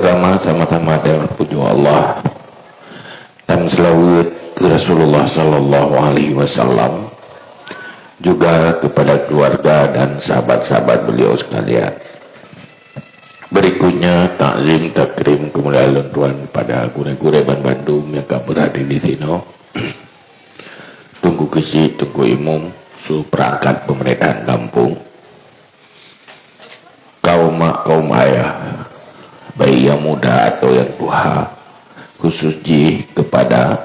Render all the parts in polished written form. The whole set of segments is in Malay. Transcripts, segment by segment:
agama sama-sama dengan puji Allah dan selawat ke Rasulullah Sallallahu Alaihi Wasallam, juga kepada keluarga dan sahabat-sahabat beliau sekalian. Berikutnya takzim takrim kemuliaan Tuhan pada gure-gure Bandung yang berada di sini. Tunggu kisi, tunggu imum, su perangkat pemerintahan kampung, kaum mak, kaum ayah, baik yang muda atau yang tua, khusus kepada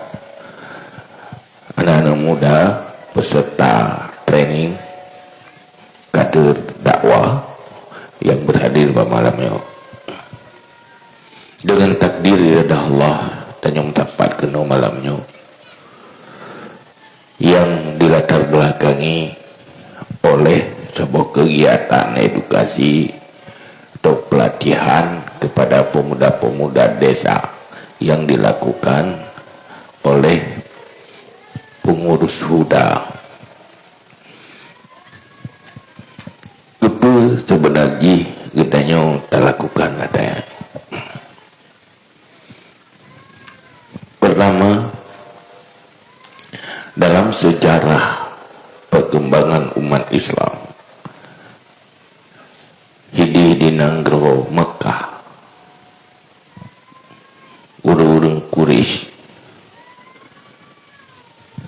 anak-anak muda peserta training kader dakwah yang berhadir pada malamnya. Dengan takdir ridha Allah dan yang tepat kena malamnya, yang dilatar belakangi oleh sebuah kegiatan edukasi atau pelatihan kepada pemuda-pemuda desa yang dilakukan oleh pengurus huda. Apa sebenarnya gedanya terlakukan ada. Pertama, dalam sejarah perkembangan umat Islam, hidih di Nanggro Mekah, urung Quraisy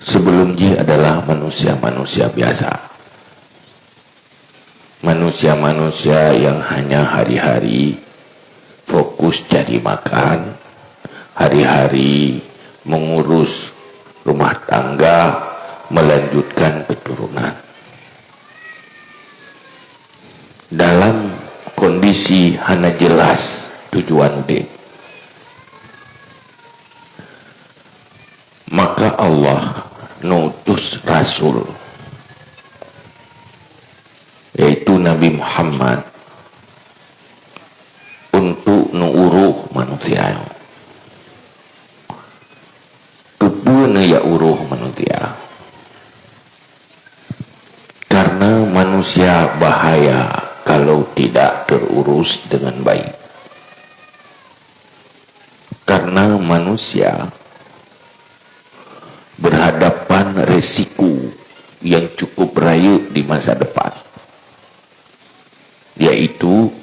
sebelumnya adalah manusia-manusia biasa, manusia-manusia yang hanya hari-hari fokus cari makan, hari-hari mengurus rumah tangga, melanjutkan keturunan. Dalam kondisi hanya jelas tujuan dia, maka Allah nutus Rasul, yaitu Nabi Muhammad, untuk nuuruh manusia. Kebun ya uruh manusia, karena manusia bahaya kalau tidak terurus dengan baik. Karena manusia berhadapan resiko yang cukup rayu di masa depan, yaitu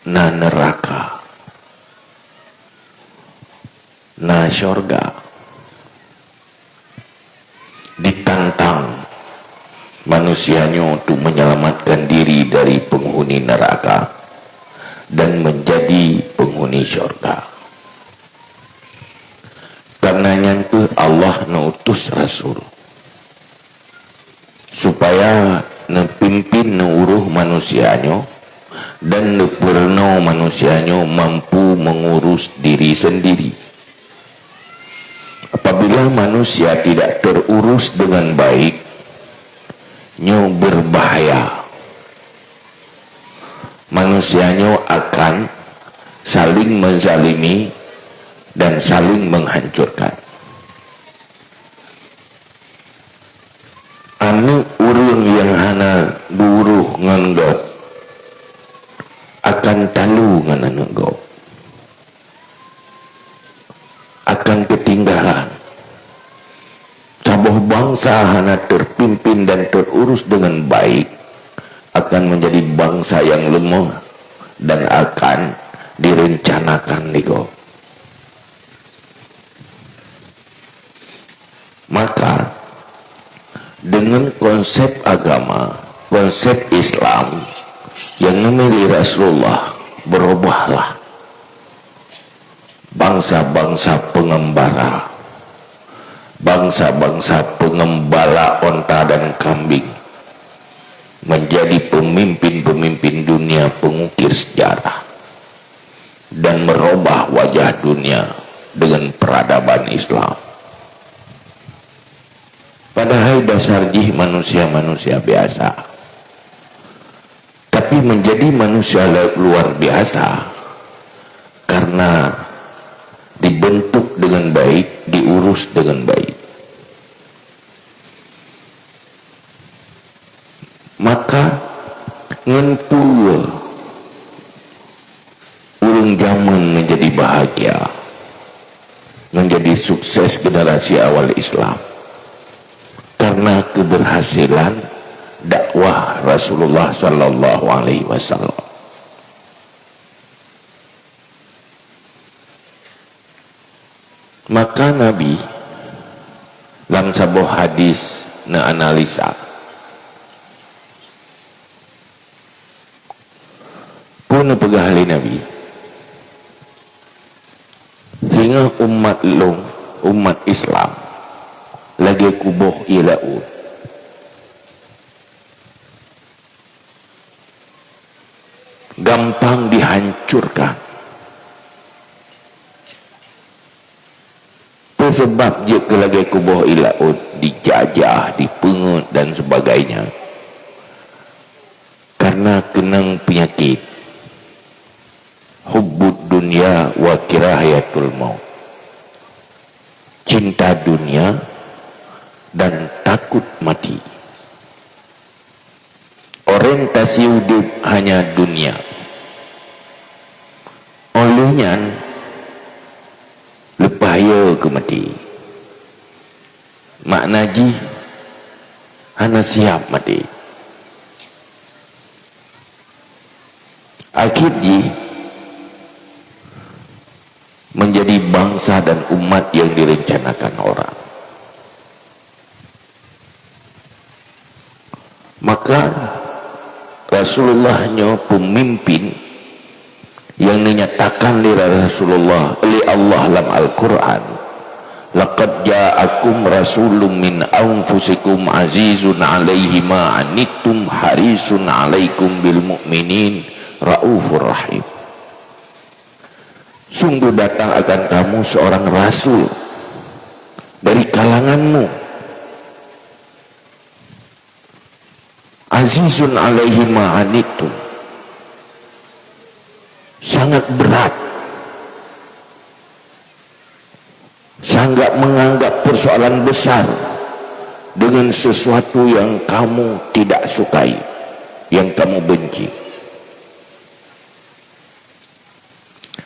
neraka, syurga. Ditantang manusianya untuk menyelamatkan diri dari penghuni neraka dan menjadi penghuni syurga. Karenanya itu Allah nutus Rasul supaya nepimpin neuruh manusianya dan nepurno manusianya mampu mengurus diri sendiri. Apabila manusia tidak terurus dengan baik, nyo berbahaya. Manusianya akan saling menzalimi dan saling menghancurkan. Anu urun yang hana buruh nganggap akan talu ngananggap, akan ketinggalan. Sabuh bangsa hana terpimpin dan terurus dengan baik akan menjadi bangsa yang lemah dan akan direncanakan nigo. Maka dengan konsep agama, konsep Islam yang memilih Rasulullah, berubahlah bangsa-bangsa pengembara, bangsa-bangsa pengembala onta dan kambing menjadi pemimpin-pemimpin dunia, pengukir sejarah, dan merubah wajah dunia dengan peradaban Islam. Padahal dasar manusia-manusia biasa, tapi menjadi manusia luar biasa karena dibentuk dengan baik, diurus dengan baik. Maka ngentu ulung zaman bahagia, menjadi sukses generasi awal Islam karena keberhasilan dakwah Rasulullah sallallahu alaihi wasallam. Maka Nabi dalam sebuah hadis na analisa pun pegahli Nabi sehingga umat Islam lagi kubuh ilaud gampang dihancurkan. Sebab dia kelagi kubuh ilaud dijajah, dipungut dan sebagainya karena kenang penyakit hubbud dunya wa kirahayatul maut, cinta dunia dan takut mati. Orientasi hidup hanya dunia, olehnya lepaya ke mati. Makna ji hana siap mati. Akhir ji menjadi bangsa dan umat yang direncanakan orang. Maka Rasulullahnya pemimpin yang dinyatakan oleh Rasulullah oleh Allah dalam Al-Quran, laqad ja'akum rasulun min anfusikum azizun alaihi ma anittum harisun alaikum bil mu'minin raufur rahim. Sungguh datang akan kamu seorang rasul dari kalanganmu, azizun alaihi ma anittum, sangat berat, sangat menganggap persoalan besar dengan sesuatu yang kamu tidak sukai, yang kamu benci.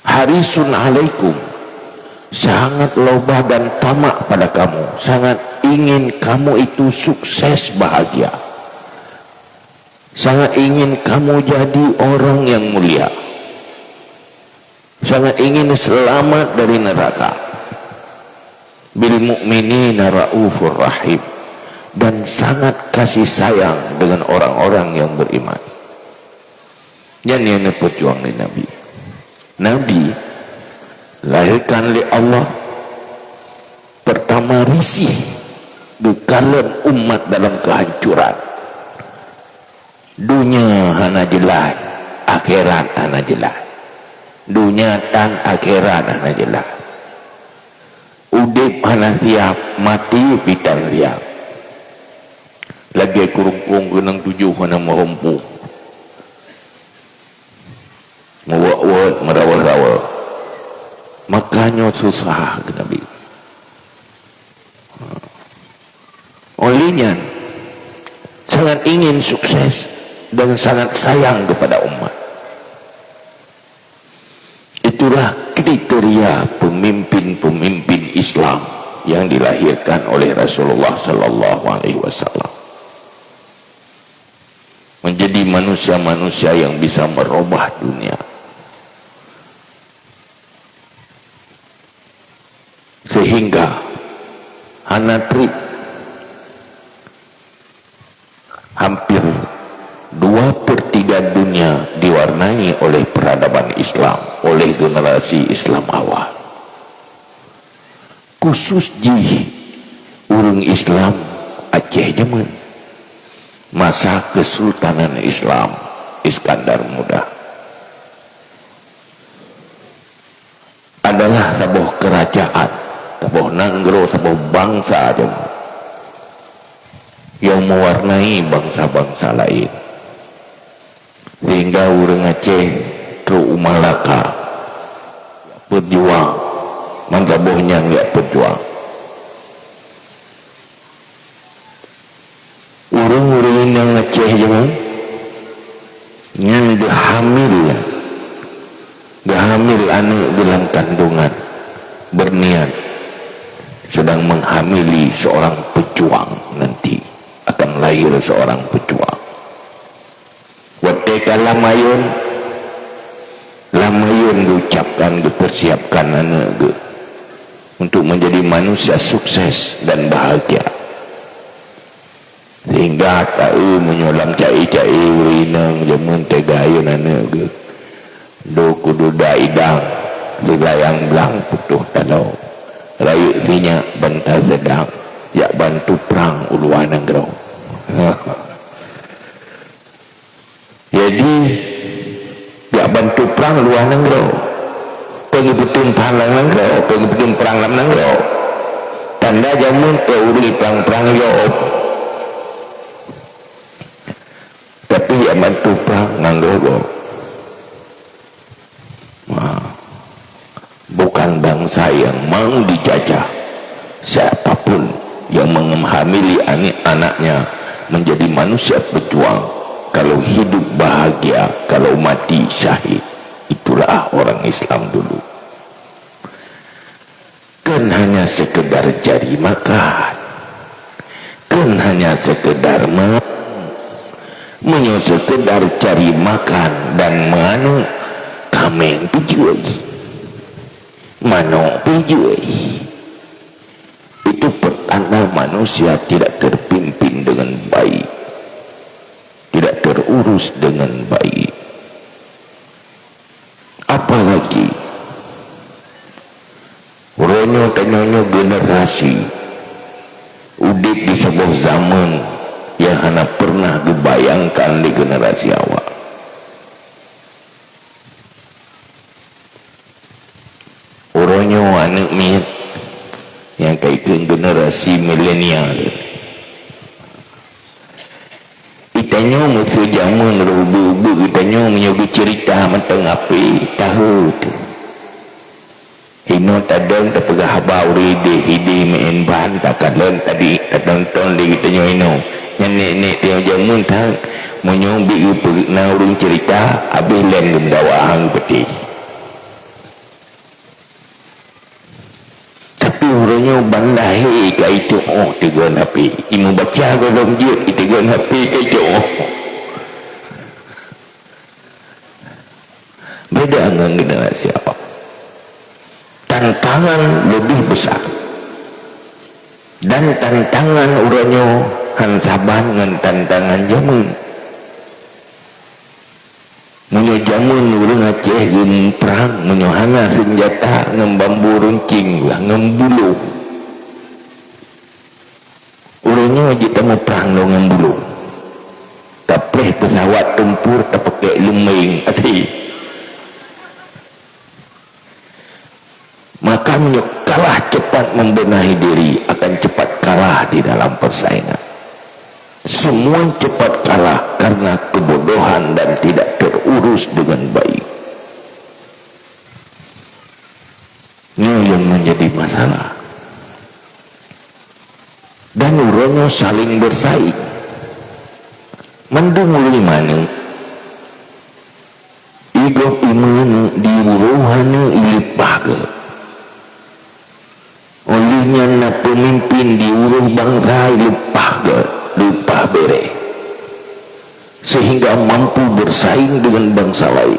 Harisun alaikum, sangat loba dan tamak pada kamu, sangat ingin kamu itu sukses bahagia, sangat ingin kamu jadi orang yang mulia, sangat ingin selamat dari neraka. Bil mu'minina raufur rahim, dan sangat kasih sayang dengan orang-orang yang beriman. Yang ini pejuang dari Nabi. Nabi lahirkan oleh Allah pertama risih bekalan umat dalam kehancuran. Dunia hana jelas, akhirat hana jelas. Dunia dan akhirat hana jelas. Udip hana siap, mati pitan siap. Lagi kurungkung kenang tujuh hana merumpu, mewak-wak merawal-rawal. Makanya susah ke Nabi. Olehnya sangat ingin sukses dan sangat sayang kepada umat. Itulah kriteria pemimpin-pemimpin Islam yang dilahirkan oleh Rasulullah sallallahu alaihi wasallam. Menjadi manusia-manusia yang bisa merubah dunia. Sehingga Hanatrip hampir 2/3 dunia diwarnai oleh peradaban Islam, oleh generasi Islam awal. Khusus di urang Islam Aceh Jemen, masa Kesultanan Islam Iskandar Muda adalah sebuah kerajaan, sebuah nanggro, sebuah bangsa yang mewarnai bangsa-bangsa lain. Sehingga urang Aceh ke Malaka berjuang, manggabohnya nggak berjuang. Urang-urang yang Aceh jangan yang dah hamil hamil anak dalam kandungan, berniat sedang menghamili seorang pejuang, nanti akan lahir seorang pejuang. Watteka lamayun diucapkan, dipersiapkan anak ke untuk menjadi manusia sukses dan bahagia, sehingga tahu menyolam cai-cai urinang jamun tegayun anak ke do kudu daidang selayang belang putuh talau rayu sinyak bantal sedang yak bantu perang uluan negro. Jadi yak bantu perang uluan negro, pengibutun perang negro, pengibutun perang negro, tanda jamun teori perang Yop, tapi yak bantu perang negro. Bukan bangsa yang mau dijajah. Siapapun yang menghamili anak-anaknya menjadi manusia pejuang, kalau hidup bahagia, kalau mati syahid. Itulah orang Islam dulu. Kan hanya sekedar cari makan, kan hanya sekedar sekedar cari makan dan mana kameng pijui manok pijui, itu pertanda manusia tidak terpimpin dengan baik, tidak terurus dengan baik. Apalagi uronyo tanyonyo generasi udip di sebuah zaman yang hana pernah dibayangkan di generasi awal. Uronyo anak mit yang kaitan generasi milenial, itanyo musuh zaman rubu-rubu, itanyo menyebut cerita mentang api tahu tu hino tadang terpegah habau hide main bahan takalan tadi tonton di itanyo hino nenek yang zaman tak menyombi na urung cerita habis lain gemdawahang peti. Urunyo bandahi ka itu tigaan HP imu baca golong jut tigaan HP ka itu beda dengan generasi awal. Tantangan lebih besar, dan tantangan urunyo hansaban dengan tantangan jamun. Munyo jamun urang Aceh gini perang menyohana senjata ngembambu runcing lah ngembulu. Urangnya kita mau perang lo ngembulu. Tapi pesawat tempur tak pakai lumeng ati. Maka menyo kalah cepat membenahi diri akan cepat kalah di dalam persaingan. Semua cepat kalah karena kebodohan dan tidak terurus dengan baik. Ini yang menjadi masalah. Dan urangnya saling bersaing. Mendung mana? Igop imana di uruhana ilipah ke. Olehnya na pemimpin di uruh bangsa ilipah ke. Lupa bere, sehingga mampu bersaing dengan bangsa lain.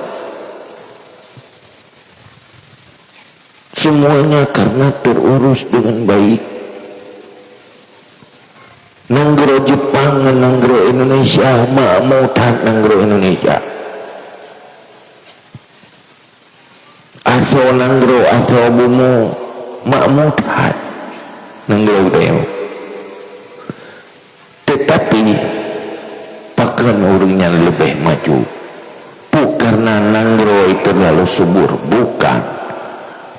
Semuanya karena terurus dengan baik. Nanggro Jepang, nanggro Indonesia, makmutan nanggro Indonesia. Aso nanggro, aso bumu, makmutan nanggro deo. Tetapi pakaian orangnya lebih maju, bukan karena nanggro itu terlalu subur, bukan,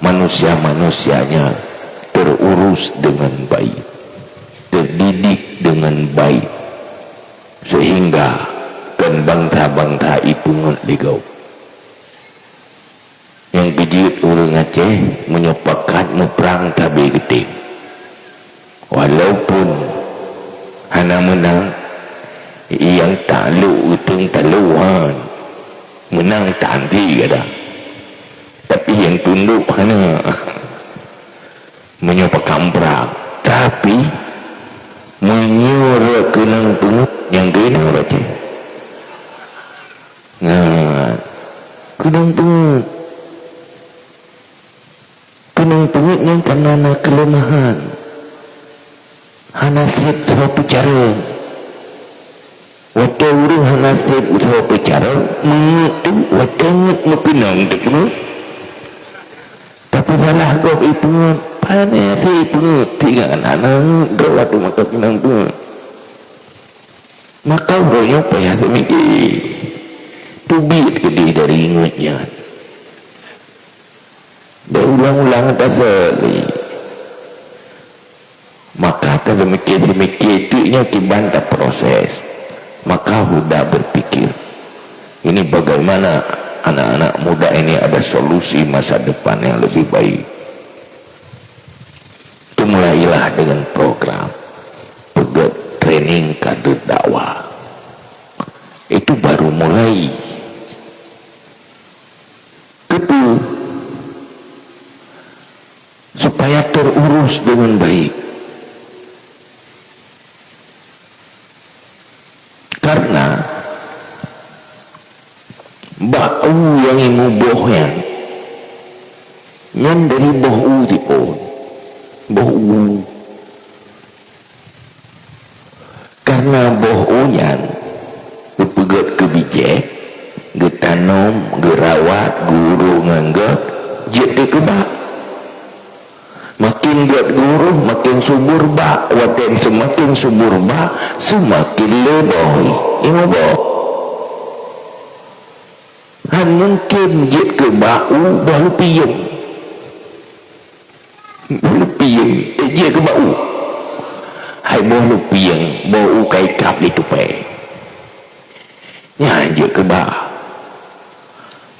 manusia-manusianya terurus dengan baik, terdidik dengan baik, sehingga kan bangsa-bangsa itu ngeligau. Yang kejut orang Aceh menyopakan perang tabi gede, walaupun hana menang yang talu utung taluhan menang tanti kada, yang tunduk mana menyo pekamprak, tapi menyuruh kenang pengut yang kena baca. Nah, kenang pengut yang karena kelemahan hanasib suatu cara waktu urus hanasib suatu cara mengerti wadangat mekenang pengut, tapi salah kau itu panas si pengut tiga anak kau waktu maka kenang pengut maka orangnya payah semikir tubit gede dari ingatnya berulang-ulang tasali maka semikir itu nya kibanta proses maka sudah berpikir ini bagaimana anak-anak muda ini ada solusi masa depan yang lebih baik. Itu mulailah dengan program pegat training kader dakwah. Itu baru mulai. Kedua, supaya terurus dengan baik. Karena bau yang imu bohnya yang dari bohu tipon bohu karena bohunya kepegat kebijak getanom gerawat guru nganggap jadi kebak makin gat guru makin subur bak waten semakin subur bak semakin leboh imu boh mungkin jid ke bau baru piyeng jid ke bau hai baru piyeng bau kai kap di tupai ya jid ke bau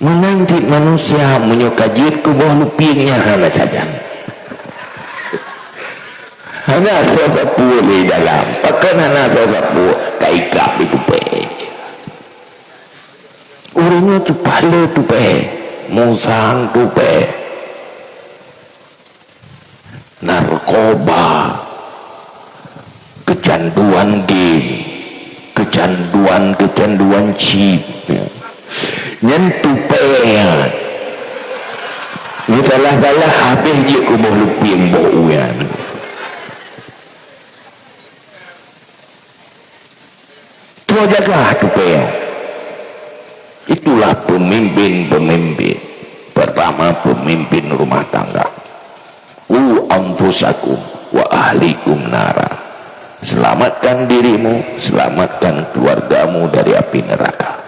menanti manusia menyuka jid ke baru piyengnya hana saja hana sesapu di dalam pakan hana sesapu kai kap di tupai orangnya tu pala tu musang tu narkoba kecanduan game kecanduan chip nyentuh ni salah-salah habis je ku mau lupi yang bau yan tu jaga tu itulah pemimpin pertama pemimpin rumah tangga anfusakum wa ahlikum nara selamatkan dirimu selamatkan keluargamu dari api neraka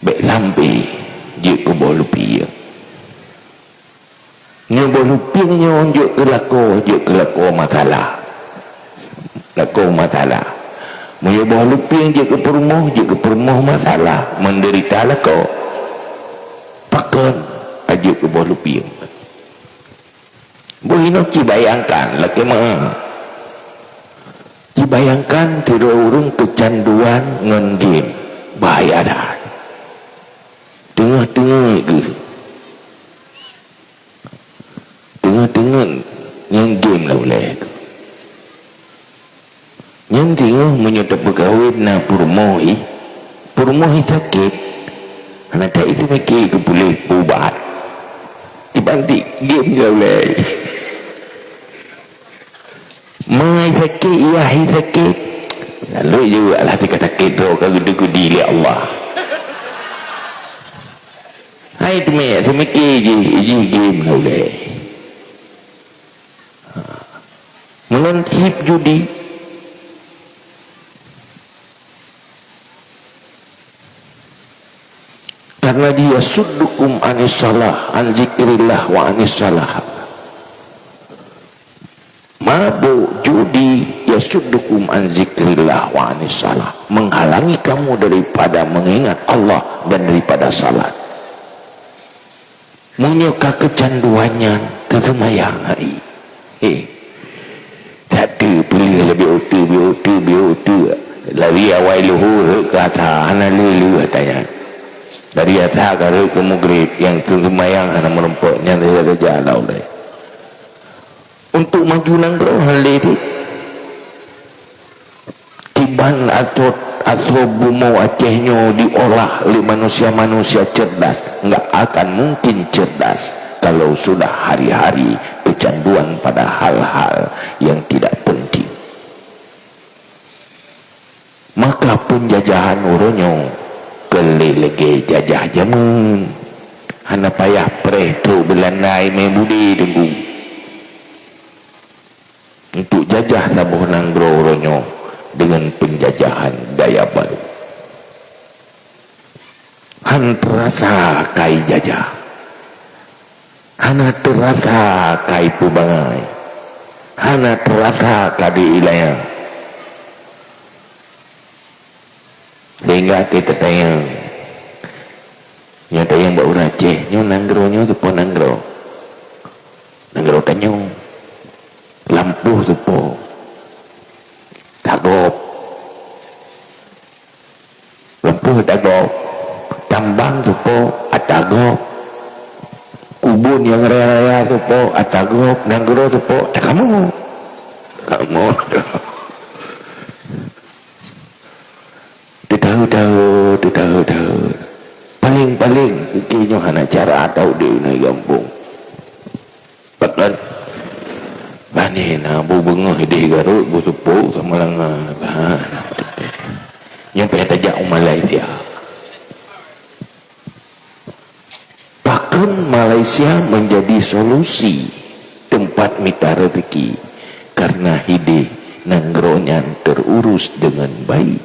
baik sampai dia ke bolupi nya bolupi nya unjuk ke lako masalah Maya bawa luping je ke perumoh masalah menderita lah kau pakan aja ke bawah luping boleh nak bayangkan laki mah bayangkan tidak urung kecanduan ngan game bahaya dah tengah-tengah yang game lah boleh yang tengah menyedap berkahwin na purmohi sakit anak tak itu mikir ke boleh ubat dibantik game je boleh mai sakit iahi sakit lalu juga lah dia kata kedro ke gede-gede li Allah hai tu mai saya mikir je game lah boleh melansip judi karena dia suddukum anis salah an zikrillah wa anis salah mabuk judi ya suddukum an zikrillah wa anis salah menghalangi kamu daripada mengingat Allah dan daripada salat menyuka kecanduannya tersemayang hari tapi pilih lebih utuh lebih awal luhur kata anak lelu katanya dari atas ke Maghrib yang kemayang hana merempoknya dari jalan oleh untuk maju nanggro hal itu tiban atau bumau Acehnya diolah oleh manusia-manusia cerdas. Enggak akan mungkin cerdas kalau sudah hari-hari kecanduan pada hal-hal yang tidak penting. Maka penjajahan uronyo kelelege jajah jamun hana payah preh tu belandai mebudi denggu untuk jajah sabuh nanggro uronyo dengan penjajahan daya baru. Han terasa kai jajah, hana terasa kai pubangai, hana terasa kadi ilayah. Sehingga kita tayang yang tayang bau Aceh nyo nanggro nyo tu po nanggro tanyo lampu tu po dagop lampu dagop tambang tu po atagop kubun yang raya tu po atagop nanggro tu po kamu tahu paling kayaknya hana cara atau di naik kampung bahkan bani na bu bengah di Garut bu tepuk sama langan yang payah tajak Malaysia. Bahkan Malaysia menjadi solusi tempat mita rezeki karena hide nanggronya terurus dengan baik.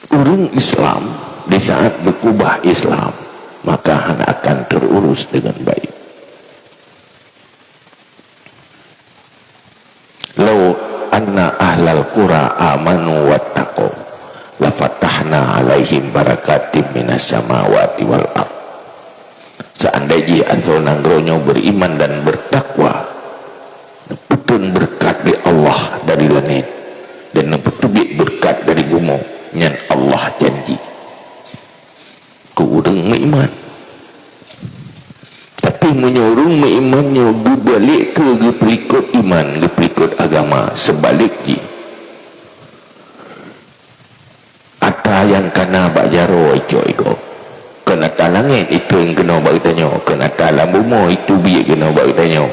Urung Islam di saat berkubah Islam maka akan terurus dengan baik. Lau anna ahlal qura amanu wattaqu la fatahna alaihim barakatim minas samawati wal ard. Seandainya asal nangronyo beriman dan bertakwa, neputun berkat dari Allah dari langit dan neputubik berkat dari bumi. Yang Allah janji ku urang meiman tapi menyuruh meimannya balik ke gepelikut iman gepelikut agama sebaliknya ata yang kena bak jaro iko kena talangin itu yang kena bak tanya kena talang bumo itu biar kena bak tanya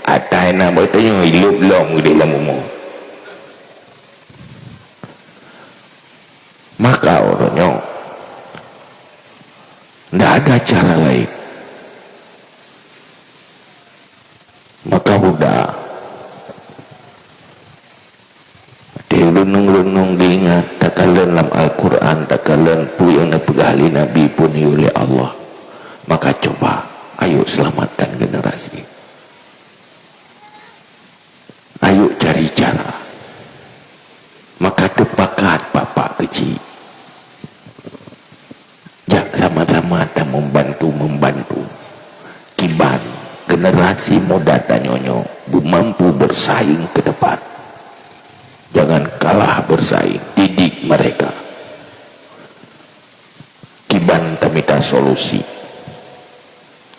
ata yang nak bak tanya hidup long di dalam bumo. Maka orangnya tidak ada cara lain. Maka budak direnung-renung diingat takalan dalam Al-Quran takalan pu yang dipegahli Nabi pun oleh Allah. Maka coba ayo selamatkan generasi, ayo cari cara. Maka tepakat bapak kecil sama-sama dan membantu kiban generasi muda tanyonyo mampu bersaing ke depan. Jangan kalah bersaing, didik mereka. Kiban tamita solusi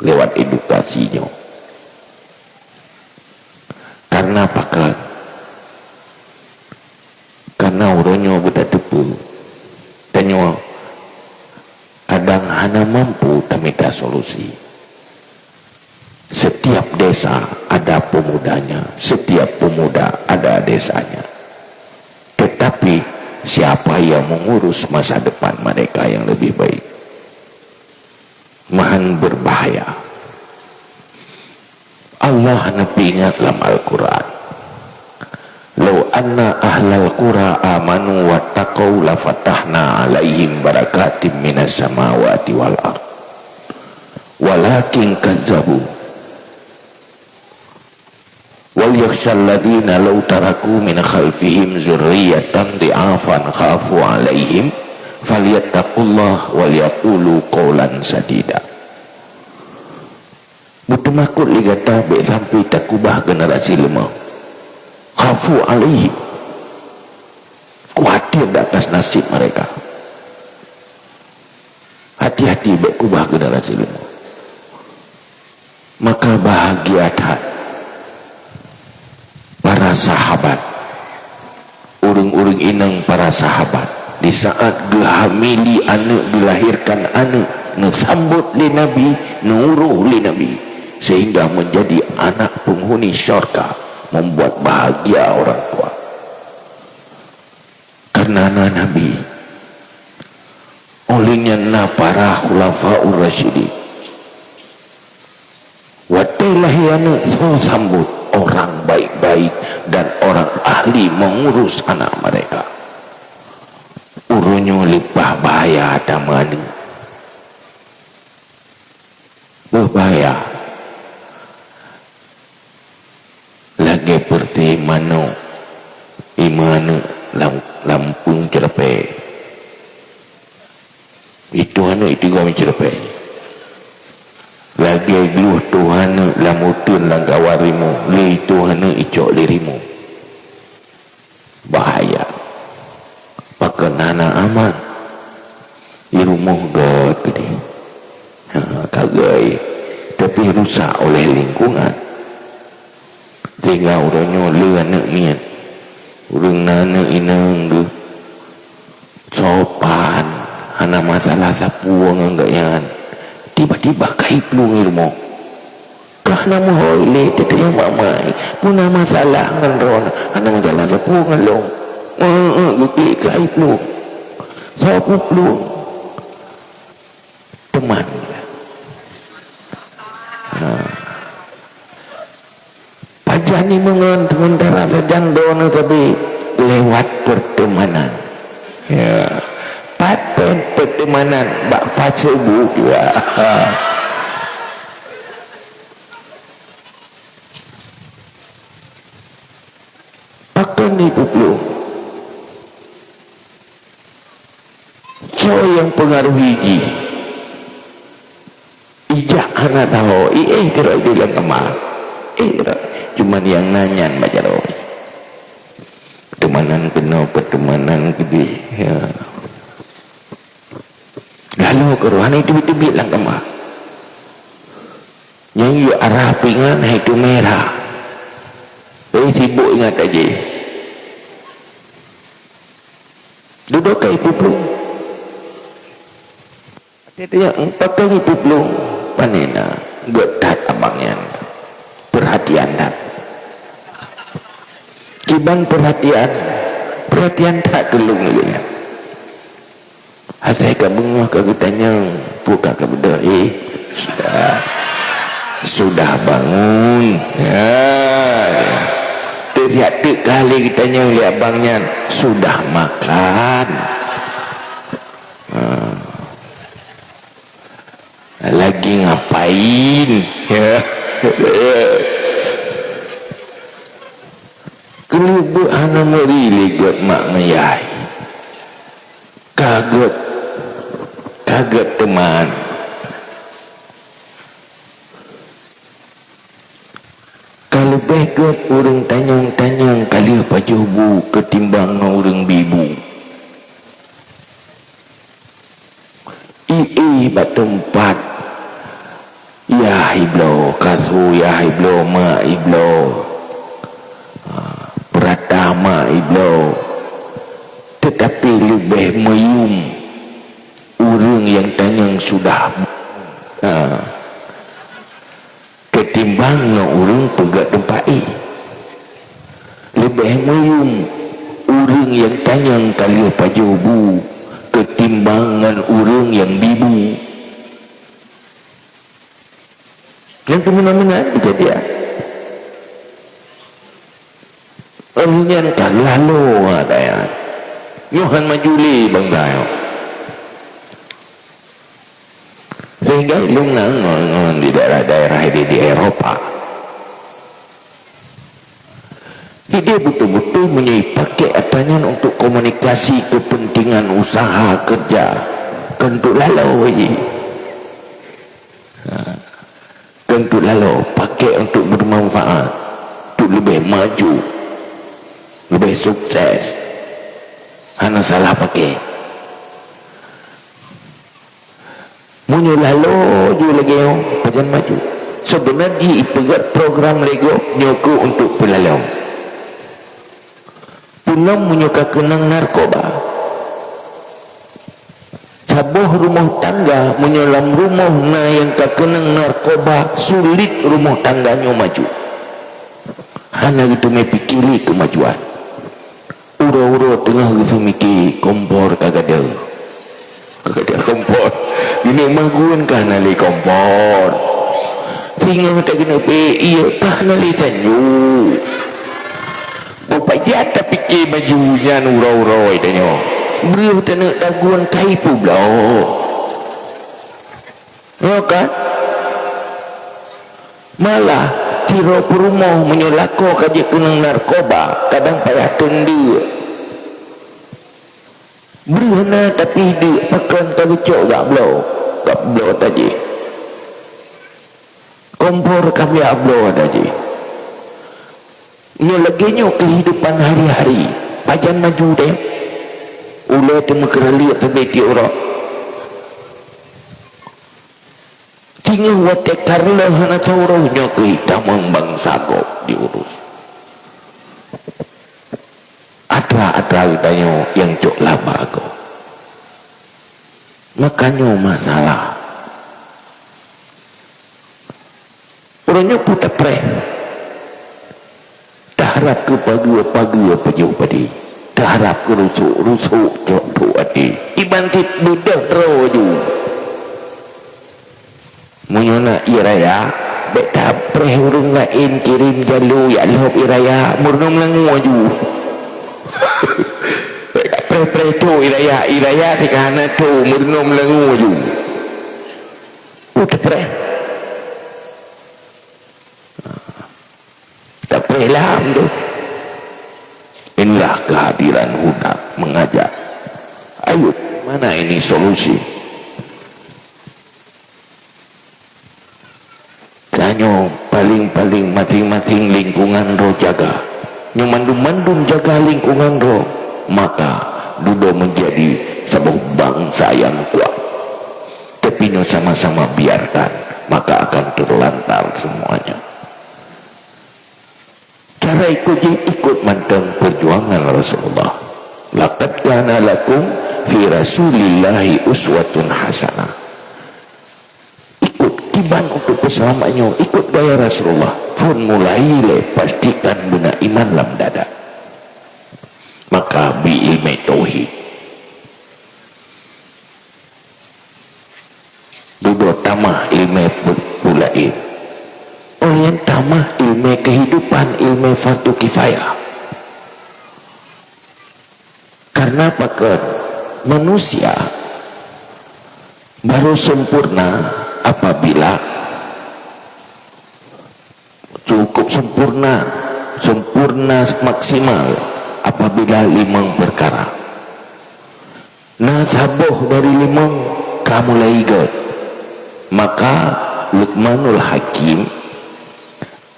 lewat edukasinya. Karena pakal karena uronyo beda depu tanyo kadang hana mampu tamita solusi. Setiap desa ada pemudanya, setiap pemuda ada desanya, tetapi siapa yang mengurus masa depan mereka yang lebih baik? Mahan berbahaya. Allah nabi ingat dalam Al-Quran, lau anna ahlal qura amanu wattaqau la fatahna alaihim barakatim minas samawati wal ard walakin kazzabu wal yakhshal ladina law taraku min khalfihim zurriyatan di'afan khafu alaihim falyattaqullah wal yaqulu qawlan sadida. Butumakut ligata be sampai takubah generasi lemah khafu alaihim khawatir di atas nasib mereka. Hati-hati berkubah generasi ilmu. Maka bahagia para sahabat, urung-urung inang para sahabat di saat gehamili anak, dilahirkan anak, nesambut li Nabi, nuruh li Nabi, sehingga menjadi anak penghuni syurga, membuat bahagia orang tua. Karena Nabi olehnya para khulafaur rasyidin watailahiana sambut orang baik-baik dan orang ahli mengurus anak mereka. Urunyo lipah bahaya damani, berbahaya lagi seperti mano imana lampung cerpe itu anak itu kami cerpe lagi dulu Tuhan lamutun langgawarimu li Tuhan icok lirimu, bahaya pakai nana aman di rumah god gede kagai tapi rusak oleh lingkungan. Tinggal orangnya le anak niat urang nana inang tu sopan hana masalah sapuang enggak yan tiba-tiba kai pelung ilmu kah nama hoile tetanya mamai puna masalah ngan ron hana masalah sapuang ngalong gede kai pelung sapu pelung teman pajani mengan sementara sejang dono tapi lewat pertemanan ya paten pertemanan bak Facebook juga pakon itu belum so yang pengaruh hiji ijak anak tahu kira bilang kemah cuman yang nanyan baca doa pertemanan kena pertemanan gede ya. Lalu keruhan itu bilang kemah yang you arah pingan itu merah sibuk ingat aja duduk ke ibu belum dia pakai ibu belum panena getat abangnya perhatian tak kiban perhatian tak gelung lagi hasai ka bengah ka kitanya buka ka beda sudah bangun ya tiap kali kitanya lihat abangnya sudah makan lagi ngapain ya kelubu anak merili got mak ngayai kaget teman kalau begot orang tanyang-tanyang kali apa jobu ketimbang orang bibu bat tempat ya iblo kasu ya iblo ma iblo pratama iblo tetapi lebih mayum orang yang tanyang sudah ketimbang orang pegat tempat lebih mayum orang yang tanyang kali apa jobu ketimbangan orang yang bibu yang kemana-mana kejadian orangnya tak lalu ada ya Yohan Majuli bang Dayo sehingga ilungan di daerah-daerah di Eropa dia betul-betul pakai atanya untuk komunikasi kepentingan usaha kerja kentuk lalu kentuk lalu pakai untuk bermanfaat untuk lebih maju lebih sukses hana salah pakai munyo lalu ju lagi yo pajan maju sebenarnya ipegat program lego nyoku untuk pelalau pulang munyo kakenang narkoba saboh rumah tangga menyelam rumah na yang kakenang narkoba sulit rumah tangganya maju hanya gitu mepikiri kemajuan uro-uro tengah gitu mikir kompor kagak ada kompor ini maguan kah nali kompor tinggal tak kena iya kah nali tanyu bapak jatah pikir majunya uro-uro itanyo beliau tak daguan kaipu belau kan malah tiro perumah menyelako kaji kenang narkoba kadang payah tundi berhena tapi di pakan tercok gak belau tadi kompor kami ablo tadi ini laginya kehidupan hari-hari pajan maju deh ulah temu kerali terbeti orang tinggal wate karla hana taurohnya kehitamang bangsa kok diurus atra tanya yang cok laba kok makanya masalah orangnya putar pre dah harap ke pagi apa jauh padi dah harap ke rusuk cok tu adi ibantit budak teraju munyona iraya beta preh urung lain kirim jalu ya lop iraya murnom langu aju preh tu iraya tikana tu murnom langu aju udah preh tak preh lam tu inilah kehadiran Huda mengajak ayo mana ini solusi kanyo paling mating lingkungan roh jaga nyumandum jaga lingkungan roh maka dudo menjadi sebuah bangsa yang kuat tapi no sama-sama biarkan maka akan terlantar semuanya cara ikut manteng perjuangan Rasulullah laqad kana lakum fi rasulillahi uswatun hasanah kiban untuk keselamatannya ikut gaya Rasulullah pun mulai pastikan benar iman dalam dada maka bi ilmi tauhid duduk tamah ilmi pulain yang tamah ilmi kehidupan ilmi fardu kifayah karena pakai manusia baru sempurna apabila cukup sempurna maksimal apabila 5 perkara nah saboh dari 5 kamu laigat maka Luqmanul Hakim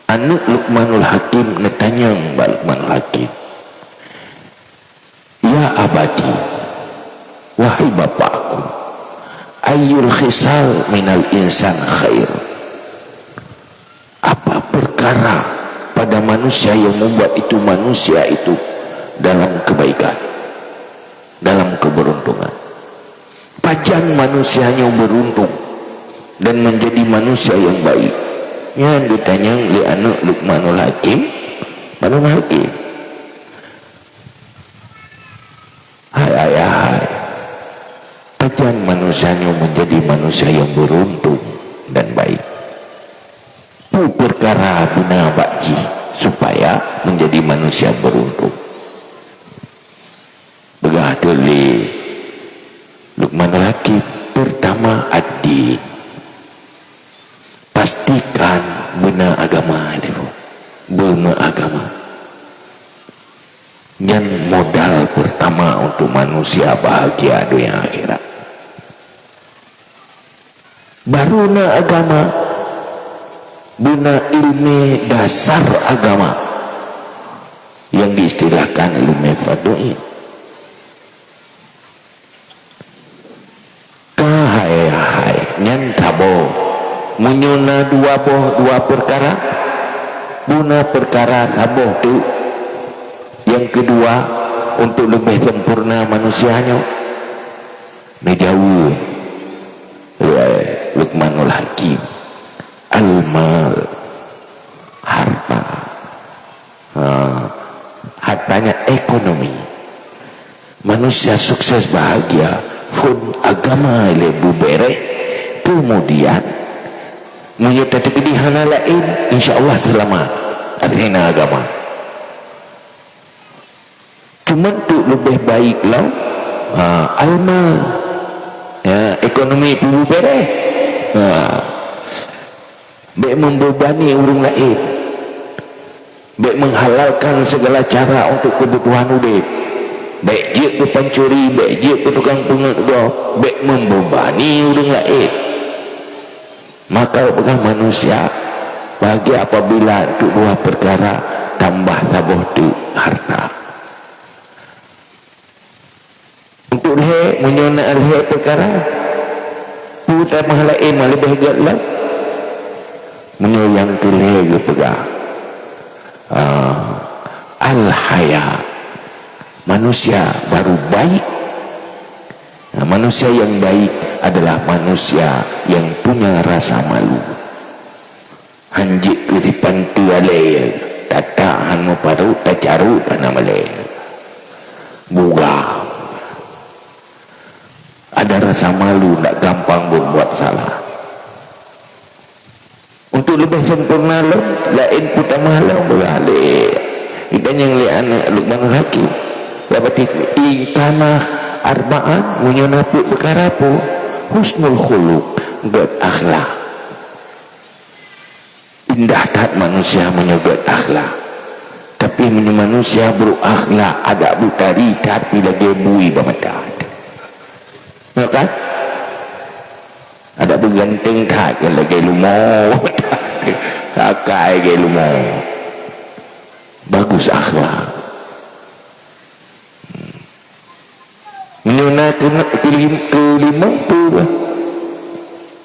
anak Luqmanul Hakim netanya Mbak Luqmanul Hakim ya abadi wahai bapakku ayyul khisal minal insan khair apa perkara pada manusia yang membuat itu manusia itu dalam kebaikan dalam keberuntungan pajan manusianya beruntung dan menjadi manusia yang baik yang ditanya li anak Luqmanul Hakim hai pajan manusianya menjadi manusia yang beruntung dan baik itu perkara bina bakji supaya menjadi manusia beruntung begadeli Luqmanul Hakim pertama adi pastikan bina agama yang modal pertama untuk manusia bahagia dunia akhirat baru na agama bina ilmu dasar agama yang diistilahkan ilmu fardhu ain hai nyan tabo menyuna dua perkara guna perkara tabo tu yang kedua untuk lebih sempurna manusianya menjauh Luqmanul Hakim al-mal harta hartanya ekonomi manusia sukses bahagia pun agama lebu bereh kemudian menyertai kedihan lain insyaallah selamat artinya agama cuma tu lebih baik lah almal ya, ekonomi lebu bereh baik membebani orang lain baik menghalalkan segala cara untuk kebutuhan hidup baik dia ke pencuri baik dia ke tukang pengedor baik membebani orang lain maka bukan manusia bagi apabila untuk dua perkara tambah tabuh tu harta untuk leher menyona leher perkara putar mahalain lebih gelap menyayang tu leher pegang al-haya manusia baru baik manusia yang baik adalah manusia yang punya rasa malu hanjik ke dipantu alay tata hanu paru tacaru tanah malay buga ada rasa malu tak gampang berbuat salah untuk lebih sempurna lo lain putar malam berbalik ikan yang lihat anak Luqmanul Hakim dapat tanah arba'an menyonapuk perkara apa husnul khuluq buat akhlak indah tak manusia menyebut akhlak tapi manusia berakhlak ada butari tapi lagi bui bermata maka ada bergantung tak lagi lumau takai lagi lumau bagus akhlak menyuna kelima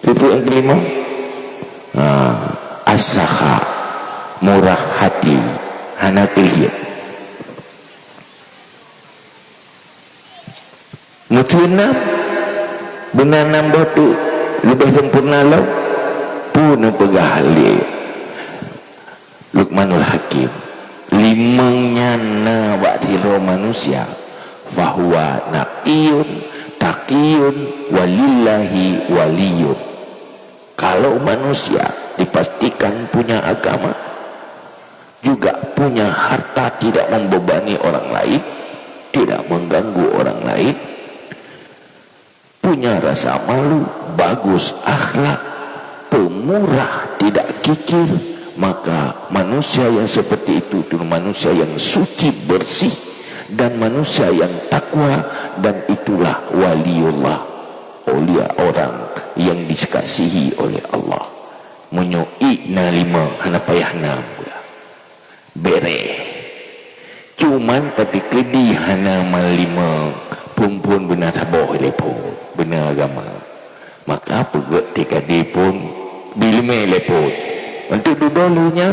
tipe yang kelima as-sakha murah hati hana kelihatan mutunam benar nambah tu lebih sempurna lo pun pegah li Luqmanul Hakim limangnya na waktiro manusia fahuwa naqiyun taqiyun walillahi waliyun kalau manusia dipastikan punya agama juga punya harta tidak membebani orang lain tidak mengganggu orang lain punya rasa malu bagus akhlak pemurah tidak kikir maka manusia yang seperti itu manusia yang suci bersih dan manusia yang takwa dan itulah waliullah aulia orang yang dikasihi oleh Allah menyoi na lima hana payahna bere cuman tapi kedi hana malima pun benar taboh lepo benar agama maka pegat tikadi pun bilme lepo untuk dudulunya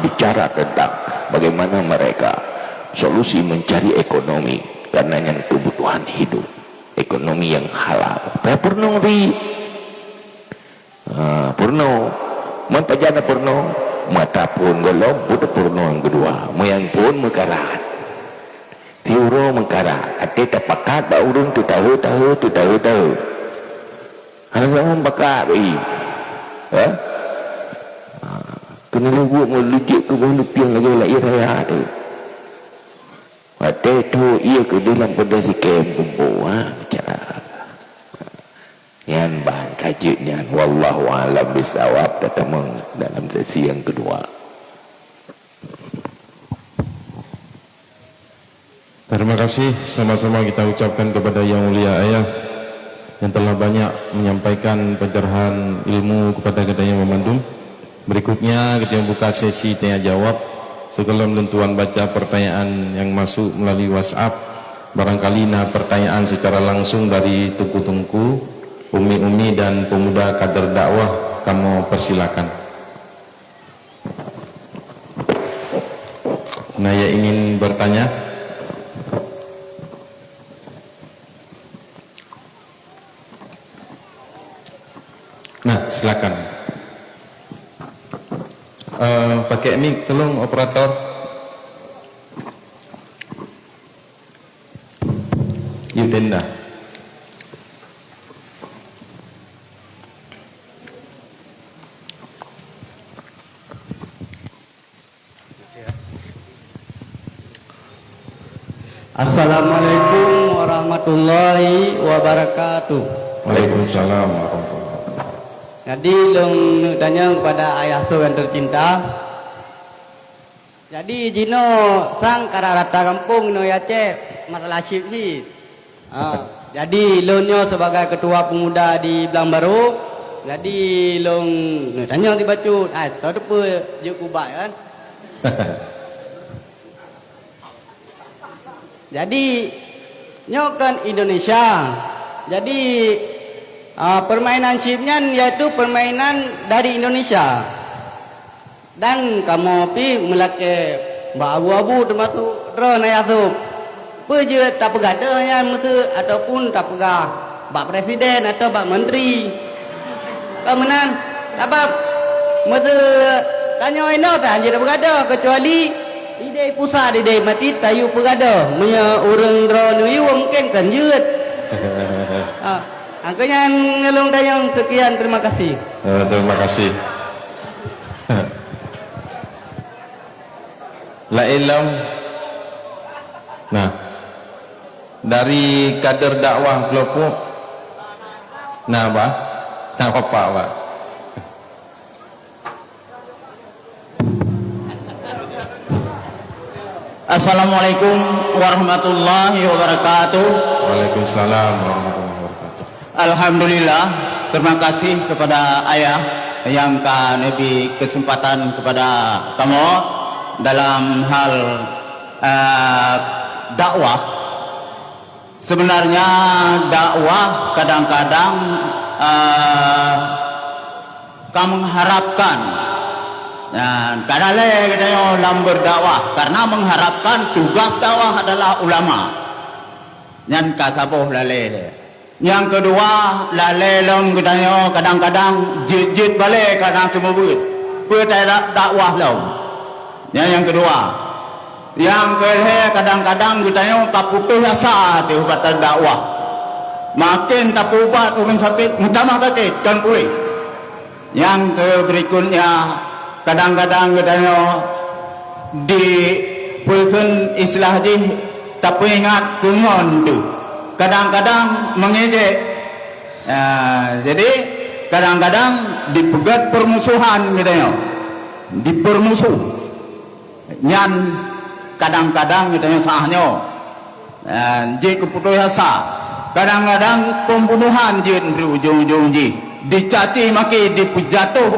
bicara tentang bagaimana mereka solusi mencari ekonomi karena yang kebutuhan hidup ekonomi yang halal purno ri purno mempajana purno mata pun golong budak purno yang kedua moyang pun mekarat tiuro mekarat ate tapakat ba urang tu tahu ana orang bakat kena buat melujik ke bawah lupiang lagi lagi raya tu ate tu ia ke dalam pada si kem kumpul bicara yang bahan kajiannya wallahu a'lam bisawab ketemu dalam sesi yang kedua. Terima kasih sama-sama kita ucapkan kepada Yang Mulia Ayah yang telah banyak menyampaikan pencerahan ilmu kepada kita yang memandum. Berikutnya kita buka sesi tanya jawab. Sebelum tentuan baca pertanyaan yang masuk melalui WhatsApp, barangkali pertanyaan secara langsung dari Tungku-Tungku umi-umi dan pemuda kader dakwah, kamu persilakan. Naya ingin bertanya? Nah, silakan. Pakai mic, tolong operator. Yudenda. Assalamualaikum warahmatullahi wabarakatuh. Waalaikumsalam warahmatullahi wabarakatuh. Jadi long tanya kepada ayah so yang tercinta. Jadi jino sang kararata kampung no Aceh masalah sip sih. Jadi lonyo sebagai ketua pemuda di Belang Baru. Jadi long tanya dibacut. Tahu apa je kubak kan? Jadi nyokan Indonesia. Jadi permainan chipnya yaitu permainan dari Indonesia. Dan kamu pi melake mbak abu-abu termasuk drone ya tu. Peje tak pegadanya mesti ataupun tak pegah mbak presiden atau mbak menteri. Kemudian apa mesti tanya ini tak anjir pegada kecuali ide pusat ide mati tayu pegada punya orang drone yu mungkin kan yut. Angkanya ngelong dayang sekian, terima kasih. Terima kasih. La ilam. Nah, dari kader dakwah kelompok. Nah, Pak. Nah, apa, Pak? Assalamualaikum warahmatullahi wabarakatuh. Waalaikumsalam warahmatullahi wabarakatuh. Alhamdulillah, terima kasih kepada ayah yang memberi kesempatan kepada kamu dalam hal dakwah. Sebenarnya dakwah kadang-kadang kamu mengharapkan kadang-kadang kita dalam berdakwah karena mengharapkan tugas dakwah adalah ulama. Yang kasabuh lalai. Yang kedua lalai long kita kadang-kadang jit balik kadang semua buat. Tidak dakwah long. Yang kedua. Yang ketiga kadang-kadang kita kaputuh asa di ubatan dakwah. Makin tak ubat orang sakit, mutamah sakit kan pulih. Yang berikutnya kadang-kadang kita di pulkan istilah di tapi ingat kungon tu kadang-kadang mengejek. Jadi kadang-kadang dipegat permusuhan kita dipermusuh nyan kadang-kadang kita sahnya je keputusan asa kadang-kadang pembunuhan je berujung-ujung je dicaci maki dipujatuh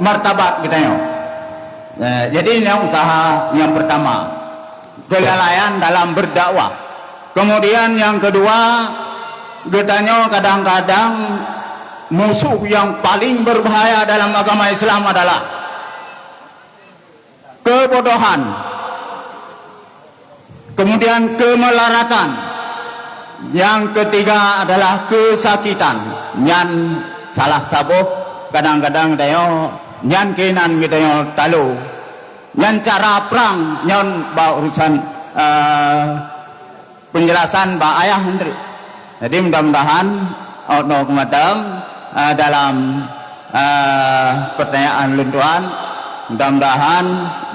martabat kita jadi ini usaha yang pertama kelalaian dalam berdakwah. Kemudian yang kedua getanya kadang-kadang musuh yang paling berbahaya dalam agama Islam adalah kebodohan, kemudian kemelaratan, yang ketiga adalah kesakitan. Nyan salah sabuh kadang-kadang dayo nyan kenan dayo talu nyan cara perang nyan ba urusan penjelasan ba ayah Hendri. Jadi mudah-mudahan ono kemadam dalam pertanyaan luntuan mudah-mudahan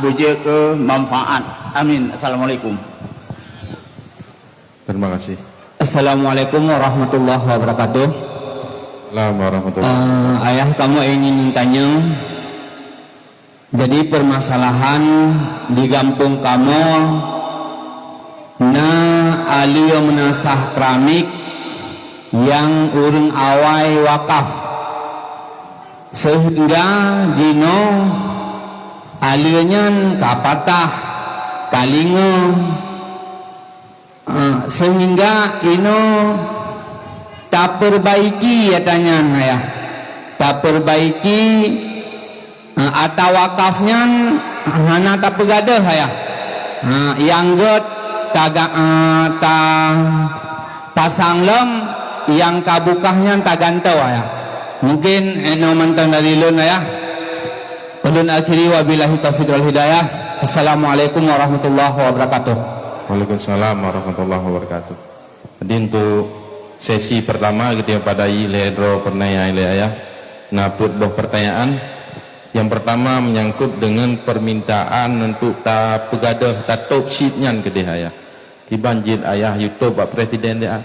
bujuk ke manfaat. Amin. Assalamualaikum. Terima kasih. Assalamualaikum warahmatullahi wabarakatuh. Ayah kamu ingin tanya, jadi permasalahan di kampung kamu na alio menasah keramik yang urung awai wakaf sehingga jino alionya kapatah kalingo sehingga ino tak perbaiki katanya ya, tak perbaiki atau wakafnya hana tak pegadah ya, yang get tak pasang lem, yang kabukahnya tak gantau ya. Mungkin eno mantan dari lun ya. Ulun akhiri wabillahi taufiq wal hidayah. Assalamualaikum warahmatullahi wabarakatuh. Waalaikumsalam warahmatullahi wabarakatuh. Jadi untuk sesi pertama kita pada iledro pertanyaan ya. Naput doh pertanyaan. Yang pertama menyangkut dengan permintaan untuk tak pegadah tak top sheetnya ke dia ya. Dibanjir ayah YouTube Pak Presiden dia.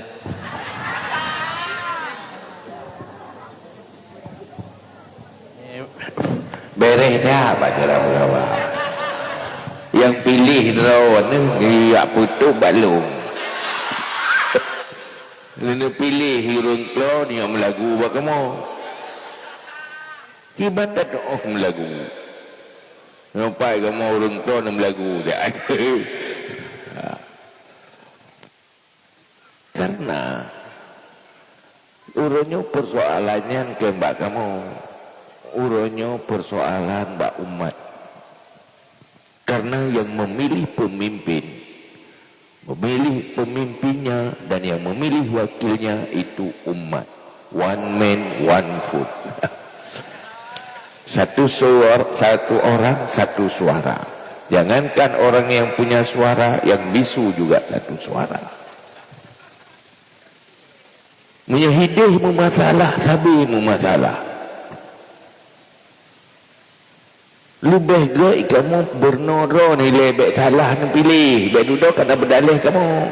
Beres dah baca rawa. Yang pilih rawa ni dia putus balung. Lalu pilih hirung klo ni yang melagu buat kamu. Kibat tak doh melagu. Nampak kamu hirung klo ni melagu dia. Karena urunnya persoalannya ke mbak kamu. Urunnya persoalan mbak umat. Karena yang memilih pemimpinnya dan yang memilih wakilnya itu umat. One man, one food. Satu orang, satu suara. Jangankan orang yang punya suara, yang bisu juga satu suara. Menyahidih memasalah, sabi memasalah. Lebih gak kamu bernoro nilai baik salah nak pilih. Baik duduk kena berdalih kamu.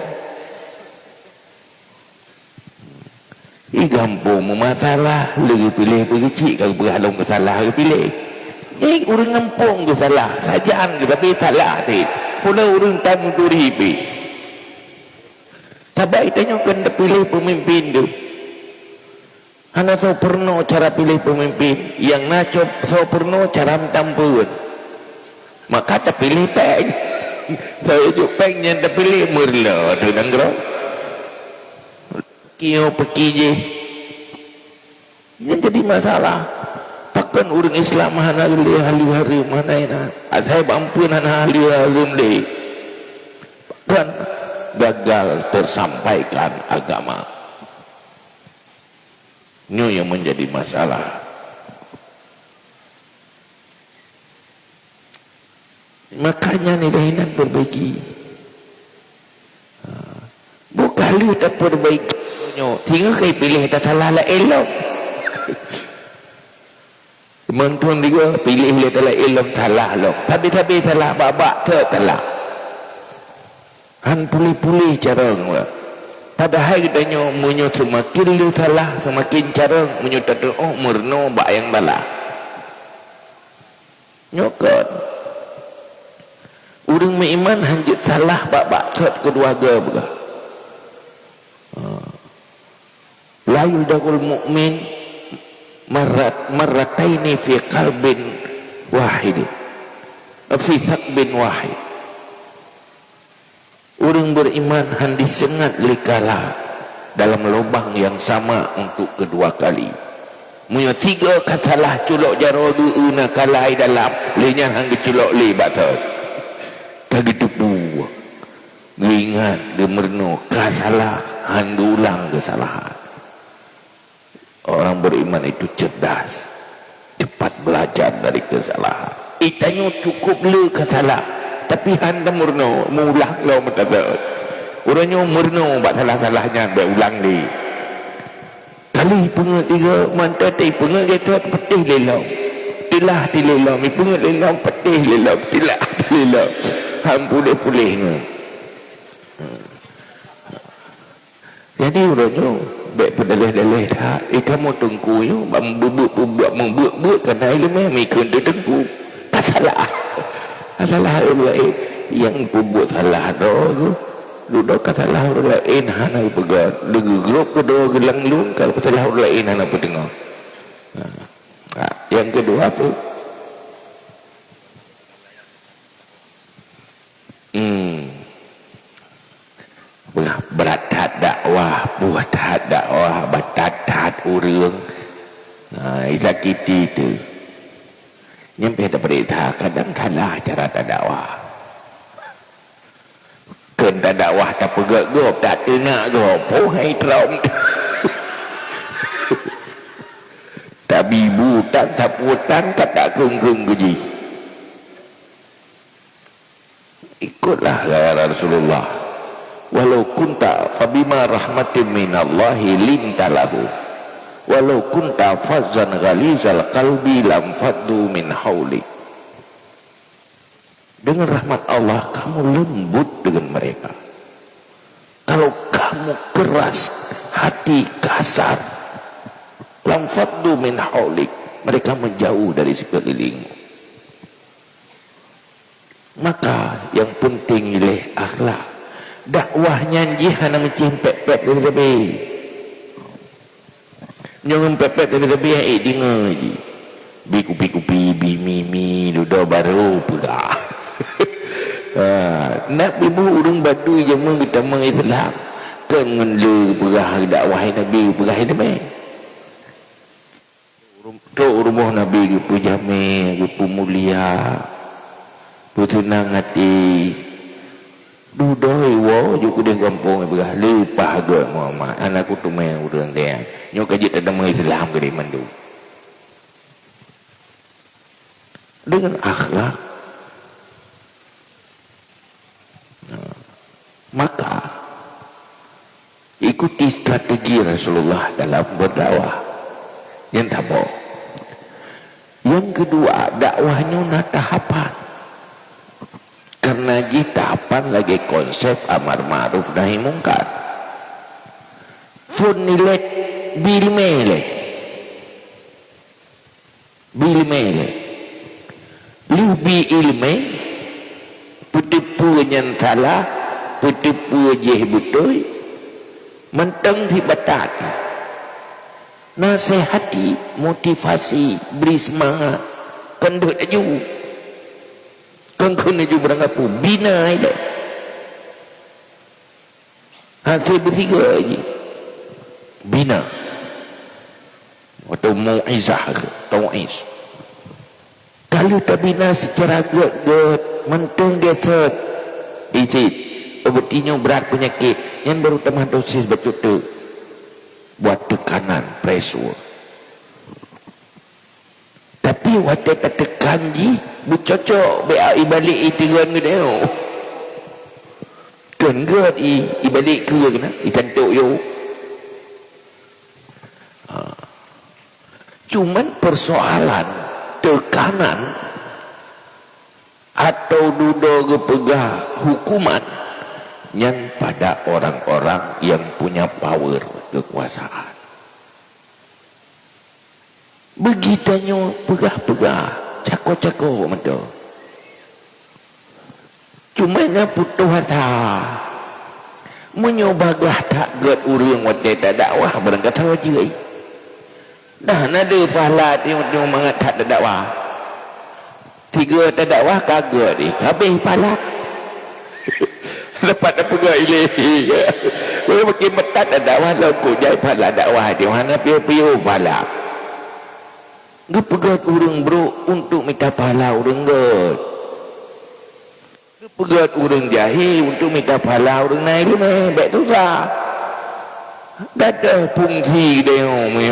Gampang memasalah. Lagi pilih berkecil kalau berhalung ke salah ke pilih. Orang ngampung ke salah. Sajaan ke tapi salah ni. Pula orang tamu duripi. Tabai tanya kena pilih pemimpin tu. Hana so pernah cara pilih pemimpin. Yang nak so pernah cara mentampun. Maka tak pilih peng. Saya juga peng yang tak pilih murla. Ada nanggro. Kio pergi je. Yang jadi masalah. Takkan orang Islam hana ahli-ahli mana ini. Saya ampun hana ahli-ahli. Bahkan gagal tersampaikan agama. Ini yang menjadi masalah. Makanya nilainan perbaiki. Bukan tak perbaiki. Tinggal kau pilih tak salah lah elok. Teman-teman juga pilih dia tak elok salah loh. Tapi salah babak tak salah. Han pulih-pulih cara orang. Padahal katanya munyo semakin lu salah semakin cara munyo tak murno bak yang bala. Nyokot. Urang beriman hanjut salah bak sat keluarga bukan. La yudakul mu'min marrataini fi qalbin wahid. Fi thaqbin wahid. Orang beriman handi sengat likala dalam lubang yang sama untuk kedua kali. Punya tiga katalah culok jaro duuna kalai dalam lenyang hang culok li batat. Kagi tepu. Ingat gemerno kasalah handulang kesalahan. Orang beriman itu cerdas, cepat belajar dari kesalahan. Itanya cukup le kasalah. Tapi handa murno, mulang lo mentabat. Orangnya murno, buat salah-salahnya, buat ulang ni. Kali pengat tiga, mantai pengat kata petih lelau. Tilah di lelau, mi pengat lelau, petih lelau, tilah di lelau. Pulih-pulih ni. Jadi orangnya, baik berdalih-dalih dah. Kamu tunggu you, membuat kerana ilmu, mikun tu tunggu. Tak salah. Salah orang yang buat salah tu duduk kata salah orang lain hana pegang grup kedua gelang lun kalau salah orang lain hana pendengar. Yang kedua apa? Berat dakwah buat dakwah batal urang sakiti tu nyampe berita kadang kalah cara dakwah kena dakwah tak pegak-gop tak tengok gop hai traum tak bibu tak putan tak keng-keng gaji ikutlah gaya Rasulullah walau kunta fabima rahmatin minallahi lintalahu walau kunta fazzan ghalizal qalbi lam faddu min haulik. Dengan rahmat Allah kamu lembut dengan mereka. Kalau kamu keras hati, kasar, lam faddu min haulik, mereka menjauh dari sekelilingmu. Maka yang penting ialah akhlak. Dakwahnya jihana mencimpet-pet lebih-lebih. Jangan pepet tapi dengar je. Bi-kupi-kupi, bi-mi-mi, ludah baru pula. Nak bibu urung batu jamu kita mengislam. Kan menlu perah dakwah Nabi, perah Nabi. Tok rumah Nabi ke jami, ke mulia. Tenang hati. Dudoi wo juga dia kampung perah lepah gak Muhammad. Anakku tu main urang dia. Nyo kajit ada mengislam ke di mandu. Dengan akhlak maka ikuti strategi Rasulullah dalam berdakwah yang tahu. Yang kedua, dakwahnya nak tahapan. Karena di tahapan lagi konsep amar ma'ruf nahi mungkar. Funilet bil mele lebih ilmu putipu yang salah putipu je betul mentang si batat nasihati motivasi beri semangat kenduk aju kengkun aju berangkat pun bina ile hasil bertiga aja bina atau mu'izah ke tau'iz. Kalau tak bina secara good mentang dia set itit obatnya berat penyakit yang baru tambah dosis betul buat tekanan pressure. Tapi waktu tak tekan je bercocok beai balik itu kan dia kan good ibalik ke kena ikan tok yo. Cuman persoalan tekanan atau duduk kepegah hukuman yang pada orang-orang yang punya power kekuasaan. Begitanya pegah-pegah cako-cako macam. Cumanya putus hata menyobagah tak get urang wadai tak dakwah berangkat wajib. Dah ada falat yang mangat tak ada dakwah. Tiga tak dakwah kagak ni. Habis falat. Lepas dah pegang ilahi. Kalau makin metat ada dakwah laku jai falat dakwah dia. Mana piu-piu falat. Gak pegat urang bro untuk minta pahala urang god. Gak pegat urang jahil untuk minta pahala urang naik rumah. Baik tu sah. Tak ada fungsi dia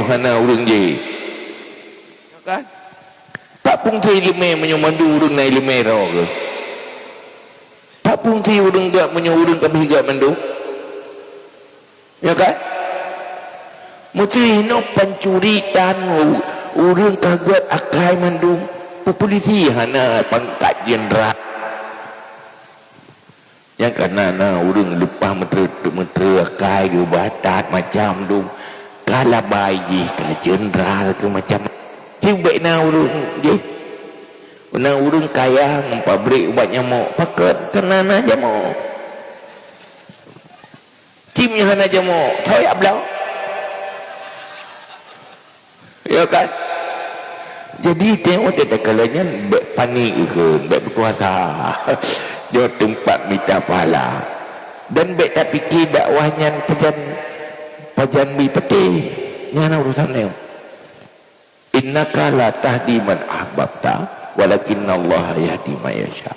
mana urang je. Kan? Tak fungsi lemah menyemandu urang naik lemah rau ke. Tak fungsi urang gak menyurung kami gak mandu. Ya kan? Mesti no pencuritan urang kaget akai mandu. Polisi hana pangkat jenderal. Yang karena urang lepas mentera akai ke batat macam tu. Kalau bayi ke jenderal ke macam cubek na urang je. Na urang kaya pabrik ubat nyamuk paket tenan aja mau. Kimnya hana jamuk, tahu ya belau. Ya kan? Jadi tengok dia kalanya panik ke, berkuasa. Dia tempat minta pahala. Dan baik tak fikir dakwahnya pajan mi peti. nyana urusan dia. Innaka la tahdi man ahbabta walakinna Allah yahdi man yasha.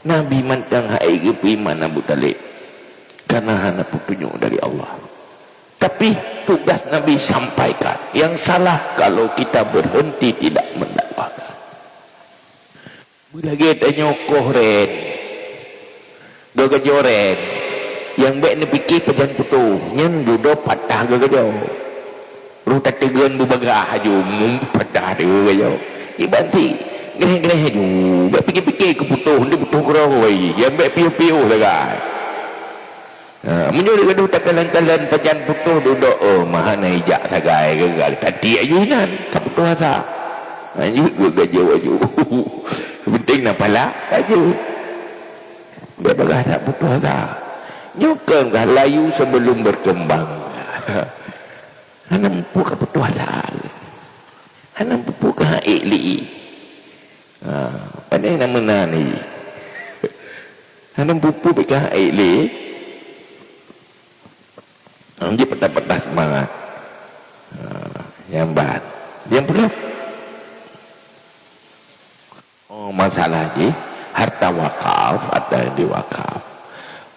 Nabi mantang hai gepi mana Abu Talib karena hanya petunjuk dari Allah. Tapi tugas Nabi sampaikan. Yang salah kalau kita berhenti tidak mendakwakan. Lagi ada nyokoh ren, gegejoren, yang baik ni fikir pejan putu, nyen duduk patah gegejo, ruta tegan bubagah haju, patah dia gegejo, ibanti, gereh-gereh haju, baik fikir-fikir ke putu, dia putu kerawai, yang baik piu-piu lagi. Menyuruh gaduh tak kalan-kalan pejan putu duduk, oh maha naijak sagai gegal, tadi ayunan, tak putu hasa, ayuh gegejo aju. Penting nak pala aja. Dia bagah tak butuh asa. Nyukang kah layu sebelum berkembang. Hana mampu kah butuh asa. Hana mampu kah ikli. Pandai nama nani. Hana mampu kah ikli. Dia petah-petah semangat. Nyambat. Yang belum. Masalah je harta wakaf atau yang diwakaf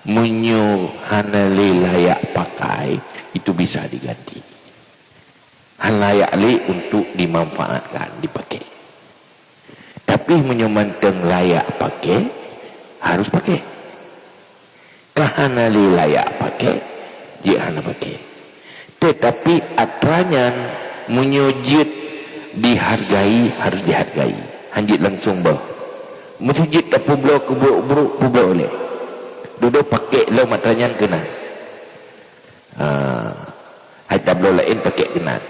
menyu hanali layak pakai itu bisa diganti, han layak li untuk dimanfaatkan dipakai, tapi menyemanteng layak pakai harus pakai, kahanali layak pakai dia hana pakai, tetapi atranya menyujud dihargai harus dihargai. Hanjit langsung bah masjid tak publo keburuk-buruk publo oleh duduk pakai lo matanya kena hai tablo lain pakai kena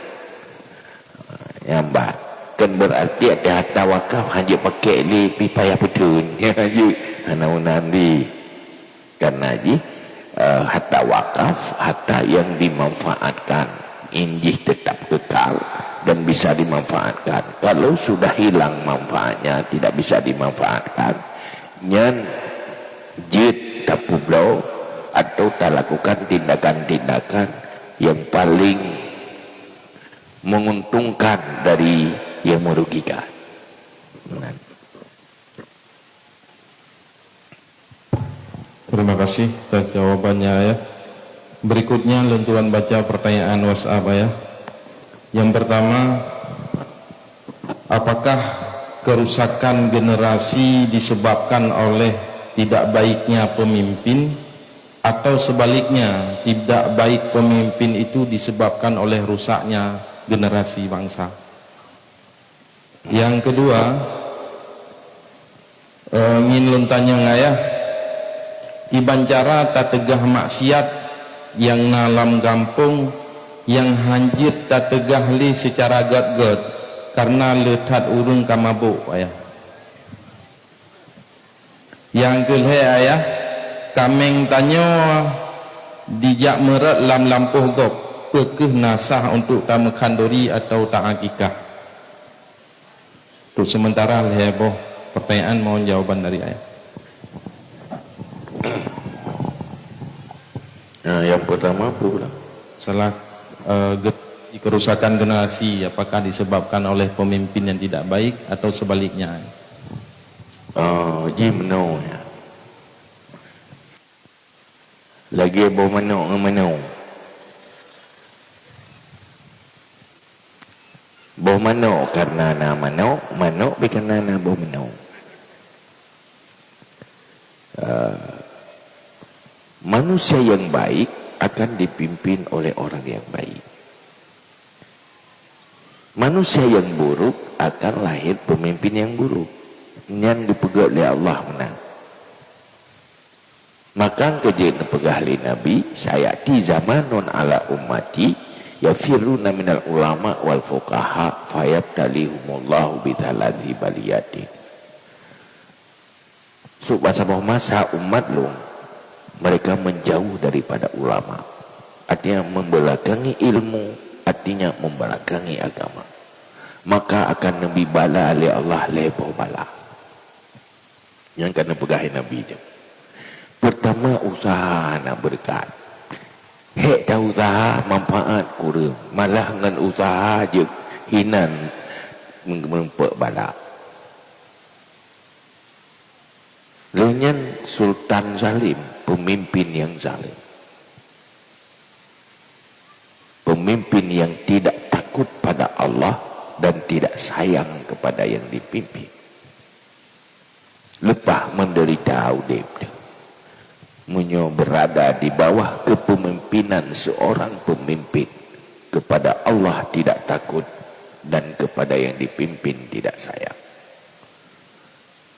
yang bah kan berarti ada harta wakaf hanjit pakai li pipaya putun ya hanjit hanaunan di karena ji harta wakaf harta yang dimanfaatkan injih tetap kekal dan bisa dimanfaatkan. Kalau sudah hilang manfaatnya tidak bisa dimanfaatkan, nyen jid tak publo atau tak lakukan tindakan-tindakan yang paling menguntungkan dari yang merugikan. Terima kasih atas jawabannya ya. Berikutnya lenturan baca pertanyaan WhatsApp ya. Yang pertama, apakah kerusakan generasi disebabkan oleh tidak baiknya pemimpin atau sebaliknya tidak baik pemimpin itu disebabkan oleh rusaknya generasi bangsa? Yang kedua, ingin luntanya ngaya ibancara tak tegah maksiat yang ngalam gampung yang hanjit tak tegah li secara gad-gad karena letat urung kamabuk ayah. Yang kelih ayah kameng tanyo dijak merat lam lampuh gop pekeh nasah untuk tamu kandori atau tak akikah. Untuk sementara leboh pertanyaan mohon jawaban dari ayah. Nah, yang pertama apa pula? Salah kerusakan generasi apakah disebabkan oleh pemimpin yang tidak baik atau sebaliknya? Jimno ya. Lagi bawa mano. Bawa mano karena nama mano bukan nama bawa mano. Manusia yang baik akan dipimpin oleh orang yang baik. Manusia yang buruk akan lahir pemimpin yang buruk. Yang dipegang oleh Allah menang. Maka kejadian pegah oleh Nabi, sayati zamanun ala ummati yafiruna minal ulama wal fuqaha fayabtalihumullahu bithaladhi baliyatin. Subhanallah masa umat lu mereka menjauh daripada ulama, artinya membelakangi ilmu, artinya membelakangi agama, maka akan Nabi bala oleh Allah leboh bala yang kena pegahin Nabi je. Pertama usaha nak berkat, hek dah usaha manfaat kurang, malah dengan usaha je hinan mengempek balak. Lenyan sultan zalim, pemimpin yang zalim, pemimpin yang tidak takut pada Allah dan tidak sayang kepada yang dipimpin. Lepas menderita udip dia, munyo berada di bawah kepemimpinan seorang pemimpin, kepada Allah tidak takut dan kepada yang dipimpin tidak sayang.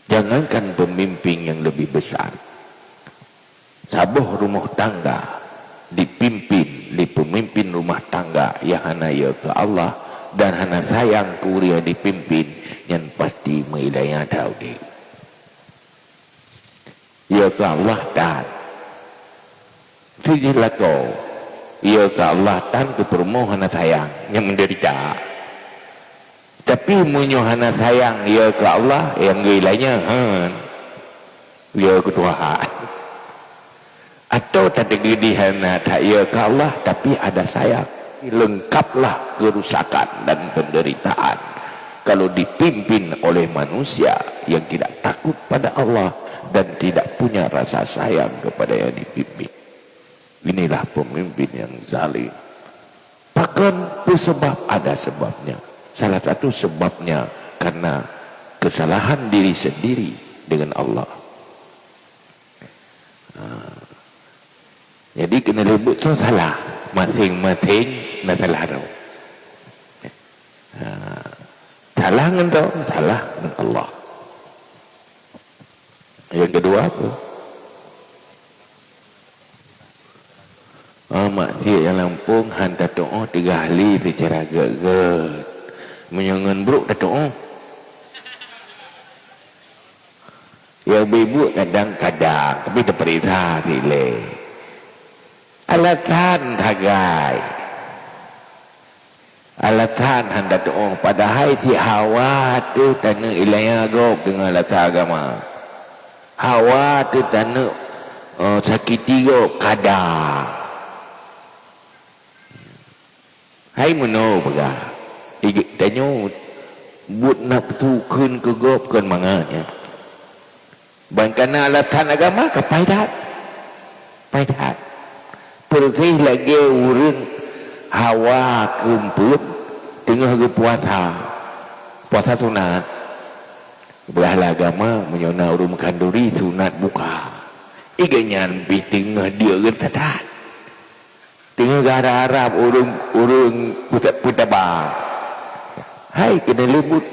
Jangankan pemimpin yang lebih besar, sabuh rumah tangga dipimpin di pemimpin rumah tangga yang hana ya ke Allah dan hana sayang kuria dipimpin, yang pasti menghidayah tahu dia ya ke Allah dan itu kau ya ke Allah dan ke permohonan sayang yang menderita. Tapi munyohana sayang ya ke Allah yang gilanya ya ke Tuhan. Atau tak gedihana tak ya ke Allah tapi ada sayang, lengkaplah kerusakan dan penderitaan kalau dipimpin oleh manusia yang tidak takut pada Allah dan tidak punya rasa sayang kepada yang dipimpin. Inilah pemimpin yang zalim. Bahkan sebab ada sebabnya. Salah satu sebabnya karena kesalahan diri sendiri dengan Allah. Jadi kena lebut tu salah, masing-masing nak salah tu. Salah dengan tu, salah dengan Allah. Yang kedua apa? Maksiat yang Lampung hantar doa 3 kali secara geget. Menyangan buruk dah doa. Yang ibu kadang-kadang tapi terperintah sileh. Alasan tagai. Alasan hendak doa padahal si Hawa tu tanah ilahnya gop dengan alasan agama. Hawa tu tanah sakiti gop kadang. Hai meno begah. Igik tanyo buat nafsu kun ke gop kun manganya. Bangkana alasan agama ke paidat. Paidat. Pergi lagi urang Hawa kumpul tengah ke puasa. Puasa sunat. Belah agama menyona urung kanduri sunat buka. Iganyan pi tengah dia ke tadat. Tengah gara Arab urung putar bang. Hai kena lebut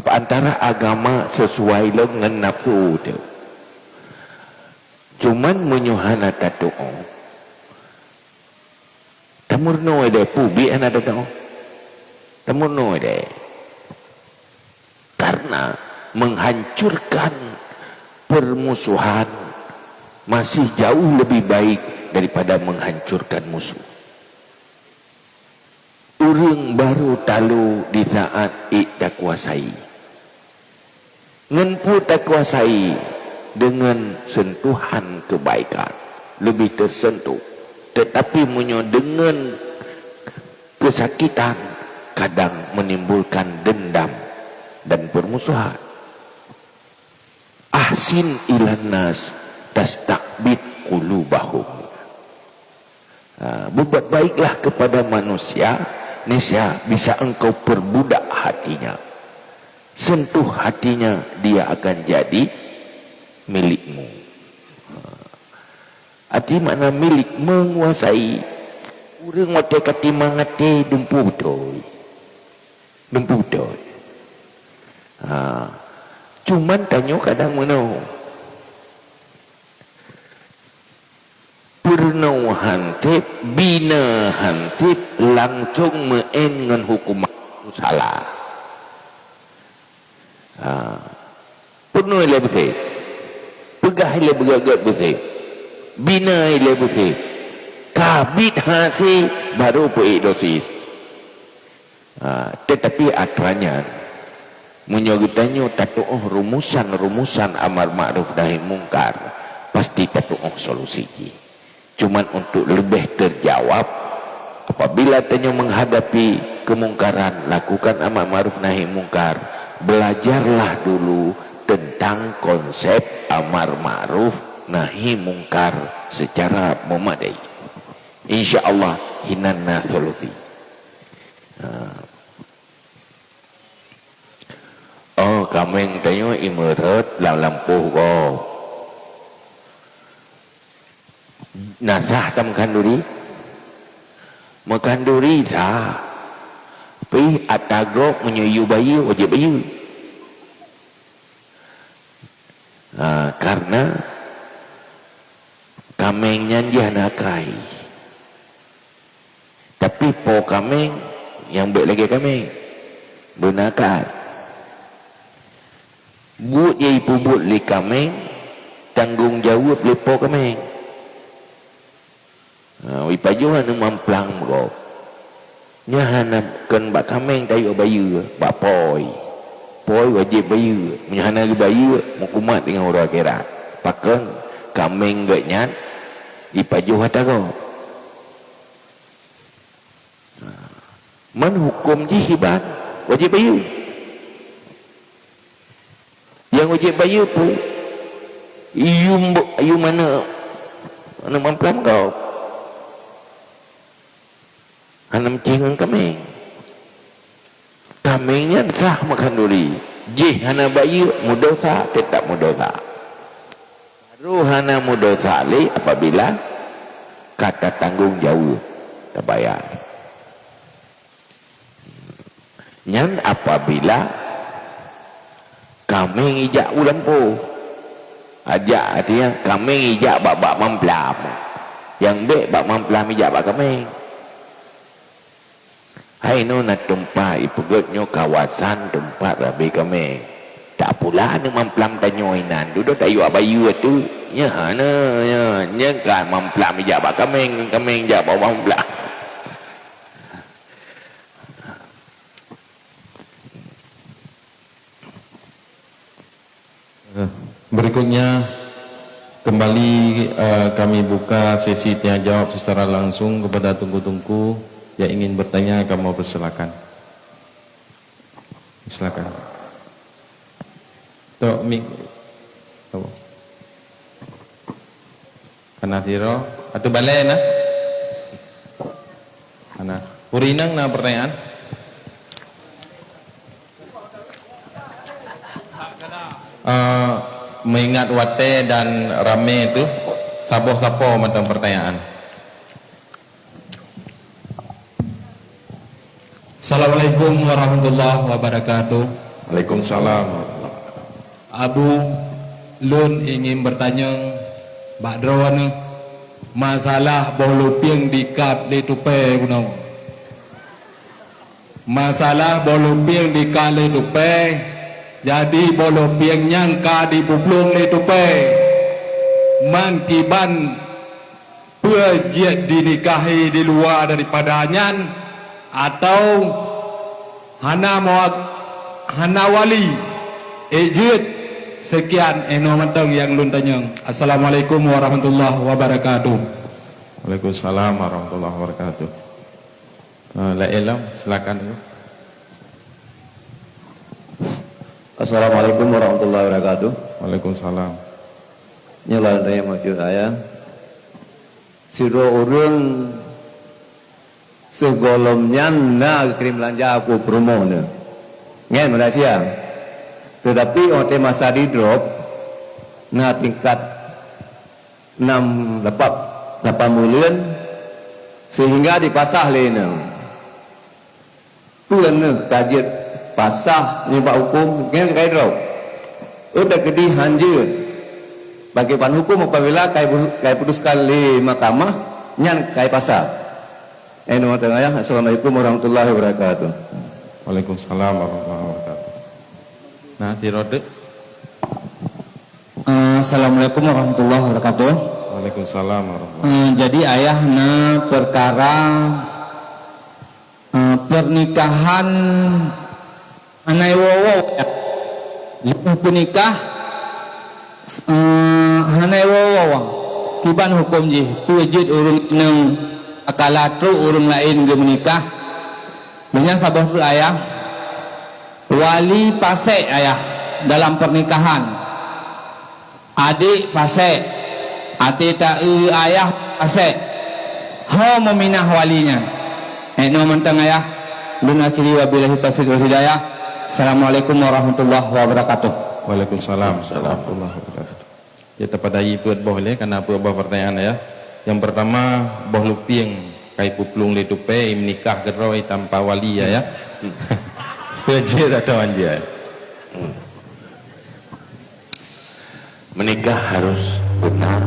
antara agama sesuai dengan nafsu dia. Cuman menyuhana tato'o. Tamurno ide pubi ana tato'o. Tamurno ide. Karena menghancurkan permusuhan masih jauh lebih baik daripada menghancurkan musuh. Urang baru talu di saat tak kuasai. Ngenpu tak kuasai dengan sentuhan kebaikan. Lebih tersentuh. Tetapi dengan kesakitan kadang menimbulkan dendam dan permusuhan. Ahsin ilan nas tastakbit qulubahum. Berbuat baiklah kepada manusia, niscaya bisa engkau perbudak hatinya. Sentuh hatinya, dia akan jadi milikmu. Arti makna milik, menguasai. Urang mati kati mangati dumpu betul. Dumpu betul. Cuman tanya kadang mana pernah hantip, bina hantip, langsung meen dengan hukum itu salah. Pernah ile betul, pegah ile begagat betul, bina ile betul, kabit hati baru pergi dosis. Tetapi aturannya menyogitannya tatu'uh rumusan amar ma'ruf nahi mungkar, pasti tatu'uh solusi. Cuman untuk lebih terjawab, apabila tanya menghadapi kemungkaran, lakukan amar ma'ruf nahi mungkar, belajarlah dulu tentang konsep amar ma'ruf nahi mungkar secara memadai. InsyaAllah hinanna thuluthi. Oh, kami tanya imerat lampuh ko. Nasah tam kanduri, makanduri sah. Tapi atagok menyuyu bayi wajib bayi. Karena kameng nyanjih nakai. Tapi po kameng yang baik lagi kameng benakai. Buat ye pubut li kameng, tanggung jawab li po kameng. Wipajuhan ng mamplang ko. Nyahanap kan bak kameng tayo bayu, bak poy. Poy wajib bayu. Nyahanap bayu, mukumat dengan orang kira. Pakan kameng gak nyat, ipajuhan tako. Man hukum jihiban, wajib bayu. Yang wajib bayu pun, iyu mana mamplang kau. Hanam cingang kameng. Kamengnya sah makan duri. Jih hana bayi mudosa tetap mudosa. Baru hana mudosa li apabila kata tanggung jawab terbayar. Nyan apabila kameng ijak ulampu. Ajak artinya kameng ijak bak mamplam. Yang baik bak mamplam ijak bak kameng. Hai no nak tempat ipegotnyo kawasan tempat rabi kami. Tak pula nak mamplam tanyoinan. Duduk tayu abayu tu. Nya hana nya kan mamplam ijak bak kameng ijak bak mamplam. Berikutnya kembali kami buka sesi tanya jawab secara langsung kepada tungku-tungku yang ingin bertanya. Kamu persilakan. Silakan. Tok mik. Tahu. Kanatiro atau balai na? Ana. Purinang na pertanyaan. Mengingat wate dan rame itu, sapo-sapo macam pertanyaan. Assalamualaikum warahmatullahi wabarakatuh. Waalaikumsalam. Abu Lun ingin bertanya Badron masalah bolupiang di kad di tupai gunung. Masalah bolupiang di kad di tupai. Jadi bolupiang nyangka di bublung di tupai. Man kiban berjiat dinikahi di luar daripadanya, atau hana wali ejut. Sekian mantang yang lun tanya. Assalamualaikum warahmatullahi wabarakatuh. Waalaikumsalam warahmatullahi wabarakatuh. La ilam, silakan. Assalamualaikum warahmatullahi wabarakatuh. Waalaikumsalam. Nyalan saya maksud saya, siro orang segolomnya na kirim belanja aku promo ne. Ngen Malaysia. Tetapi ote masa di drop na tingkat 8 bulan sehingga dipasah lena. Tuan ne kajet pasah nyebab hukum ngen kai drop. Udah gede hanjir. Bagi pan hukum apabila kai putuskan di mahkamah nyan kai pasah. Assalamualaikum warahmatullahi wabarakatuh. Waalaikumsalam warahmatullahi wabarakatuh. Nah, dirode. Assalamualaikum warahmatullahi wabarakatuh. Waalaikumsalam warahmatullahi. Jadi ayahna perkara pernikahan anai wowo lipuh penikah anai wowo kiban hukum ji tuwajid urung neng akalatru urung lain ge menikah banyak sabah ayah wali pasek ayah dalam pernikahan adik pasek ati tak ayah pasek ho meminah walinya no mentang ayah dun akhiri wabillahi taufiq wal hidayah. Assalamualaikum warahmatullahi wabarakatuh. Waalaikumsalam warahmatullahi wabarakatuh. Ya tepadai buat boleh karena buat pertanyaan ya. Yang pertama boh lupieng kai puplung le tupe menikah geroi tanpa wali ya. Pejir atau anjay. Menikah harus benar,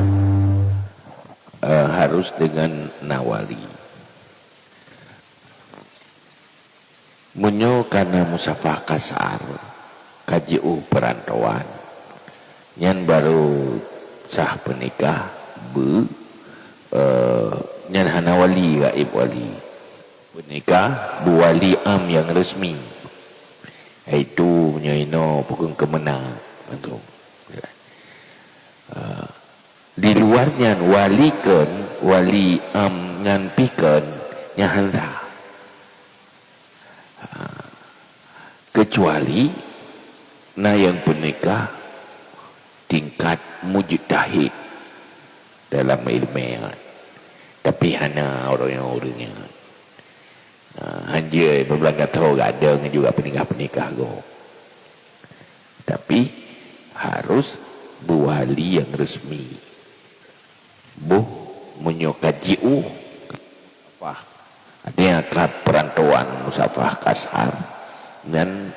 harus dengan nawali. Munyo karena musafah kasar, kajiu perantauan, nyan baru sah penikah nyan hana wali gaib wali penikah bu wali am yang resmi, itu punya ino pukul kemenang itu. Di luarnya wali am ngan piken nyahanra kecuali na yang penikah tingkat mujtahid dalam ilmu tapi hana orang-orangnya hanya berbelakang tahu gak ada juga penikah go, tapi harus buwali yang resmi menyokajiu apa ada yang akan perantauan musafah kasar dan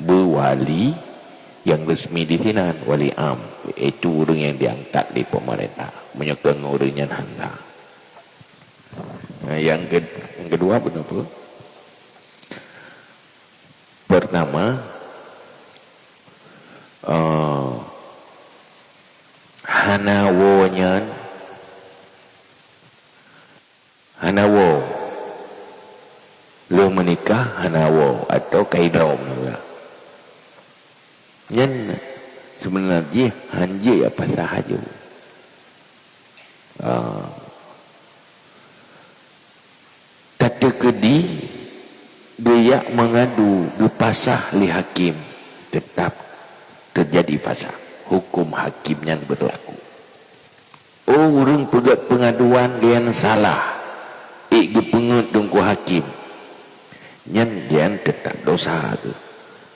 buwali yang resmi di sini wali am itu orang yang diangkat di pemerintah menyokong orang yang hantar. Nah, yang kedua kenapa? Pertama hanawo lo menikah hanawo atau kaidom juga. Nyen sebenarnya hanje apa sahaja. Kata kedi dia mengadu ke pasah li hakim tetap terjadi fasah. Hukum hakim yang berlaku. Oh, orang pegat pengaduan dia salah. Pengut dongku hakim. Nyan dia tetap dosa tu.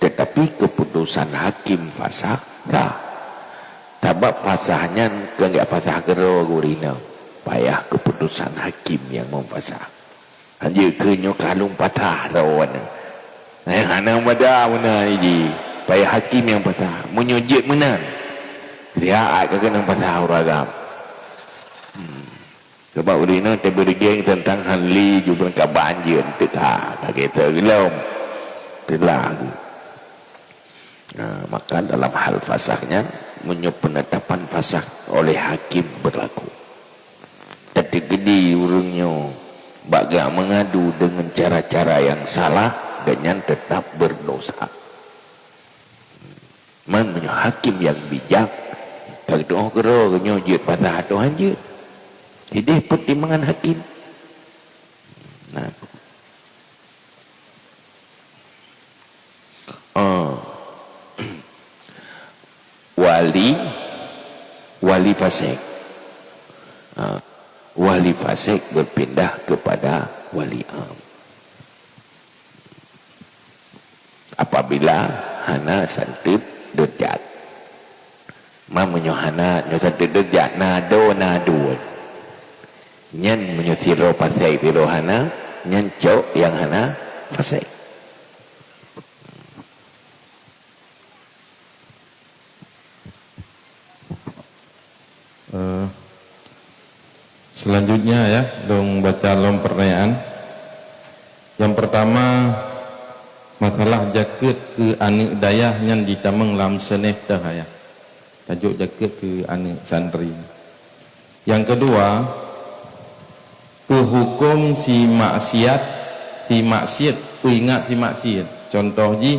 Tetapi keputusan hakim fasah dah. Tabak fasahnya kagak fasah gero gurina. Payah keputusan hakim yang memfasah. Hanya kenyo kalung patah rawan. Hana mada mana ini. Payah hakim yang patah. Menyujud menang. Dia kagak nang pasah uragam. Sebab urina tebergeng tentang hanli juga ke banjir tetah kaget tergelom telah. Maka dalam hal fasahnya menyup penetapan fasah oleh hakim berlaku. Tapi gede urungnya baga mengadu dengan cara-cara yang salah dengan tetap berdosa. Menyup hakim yang bijak kalau doa kero nyojit pasah atau hanjir. Jadi pertimbangan hakim. Nah. Wali fasik. Wali fasik berpindah kepada wali am. Apabila hana santip derjat. Mamunyo hana nyo santip derjat nado. Nyan menyutiro pasai tiro hana, nyan cok yang hana fasai. Selanjutnya ya, dong baca lom pertanyaan. Yang pertama masalah jaket ke anak dayah nyan ditameng lam senef dah ya. Tajuk jaket ke anak santri. Yang kedua hukum si maksiat ingat si maksiat. Contoh ji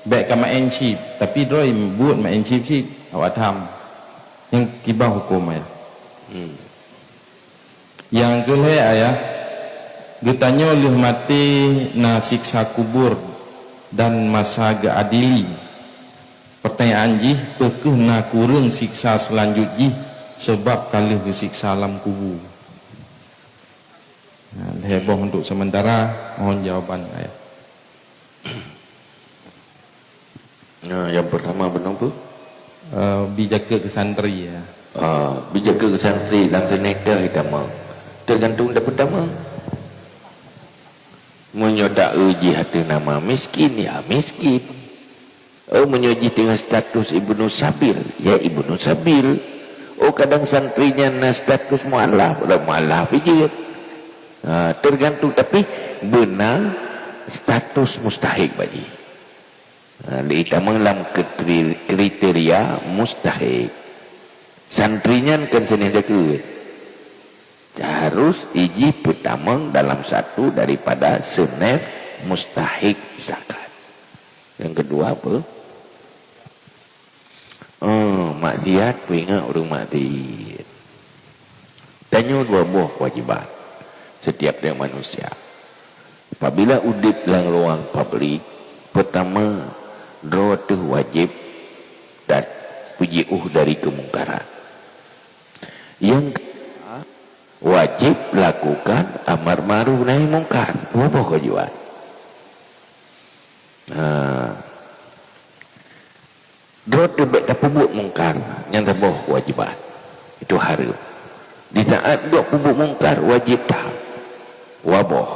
baik kama enship tapi droi buat ma enship awak tham yang kibah hukum ya. Yang kelih ayah, getanya oleh mati na siksa kubur dan masa adili. Pertanyaan jih, pekeh na kurang siksa selanjutnya sebab kalih siksa alam kubur. Heboh untuk sementara, mohon jawaban ayah. Yang pertama benar apa? Bijaka ke santri ya. Bijaka ke santri dalam seneda hitam. Tergantung dah pertama. Menyodak uji hati nama miskin, ya miskin. Menyoji dengan status Ibnu Sabil, ya Ibnu Sabil. Kadang santrinya na status mu'alaf, mu'alaf je. Tergantung, tapi benar status mustahik bagi. Kita dalam kriteria mustahik. Santrinya kan senida ke. Harus iji pertama dalam satu daripada senef mustahik zakat. Yang kedua apa? Maksiat, ingat orang maksiat. Tanya dua buah kewajiban setiap dari manusia. Apabila udip dalam ruang publik, pertama, dua tu wajib dan puji'uh dari kemungkaran. Yang kedua, wajib lakukan amar ma'ruf nahi mungkar. Dua buah kewajiban. Dua tu tak pembuat mungkar yang tak buah kewajiban. Itu haram. Di saat dua pembuat mungkar wajib tak waboh.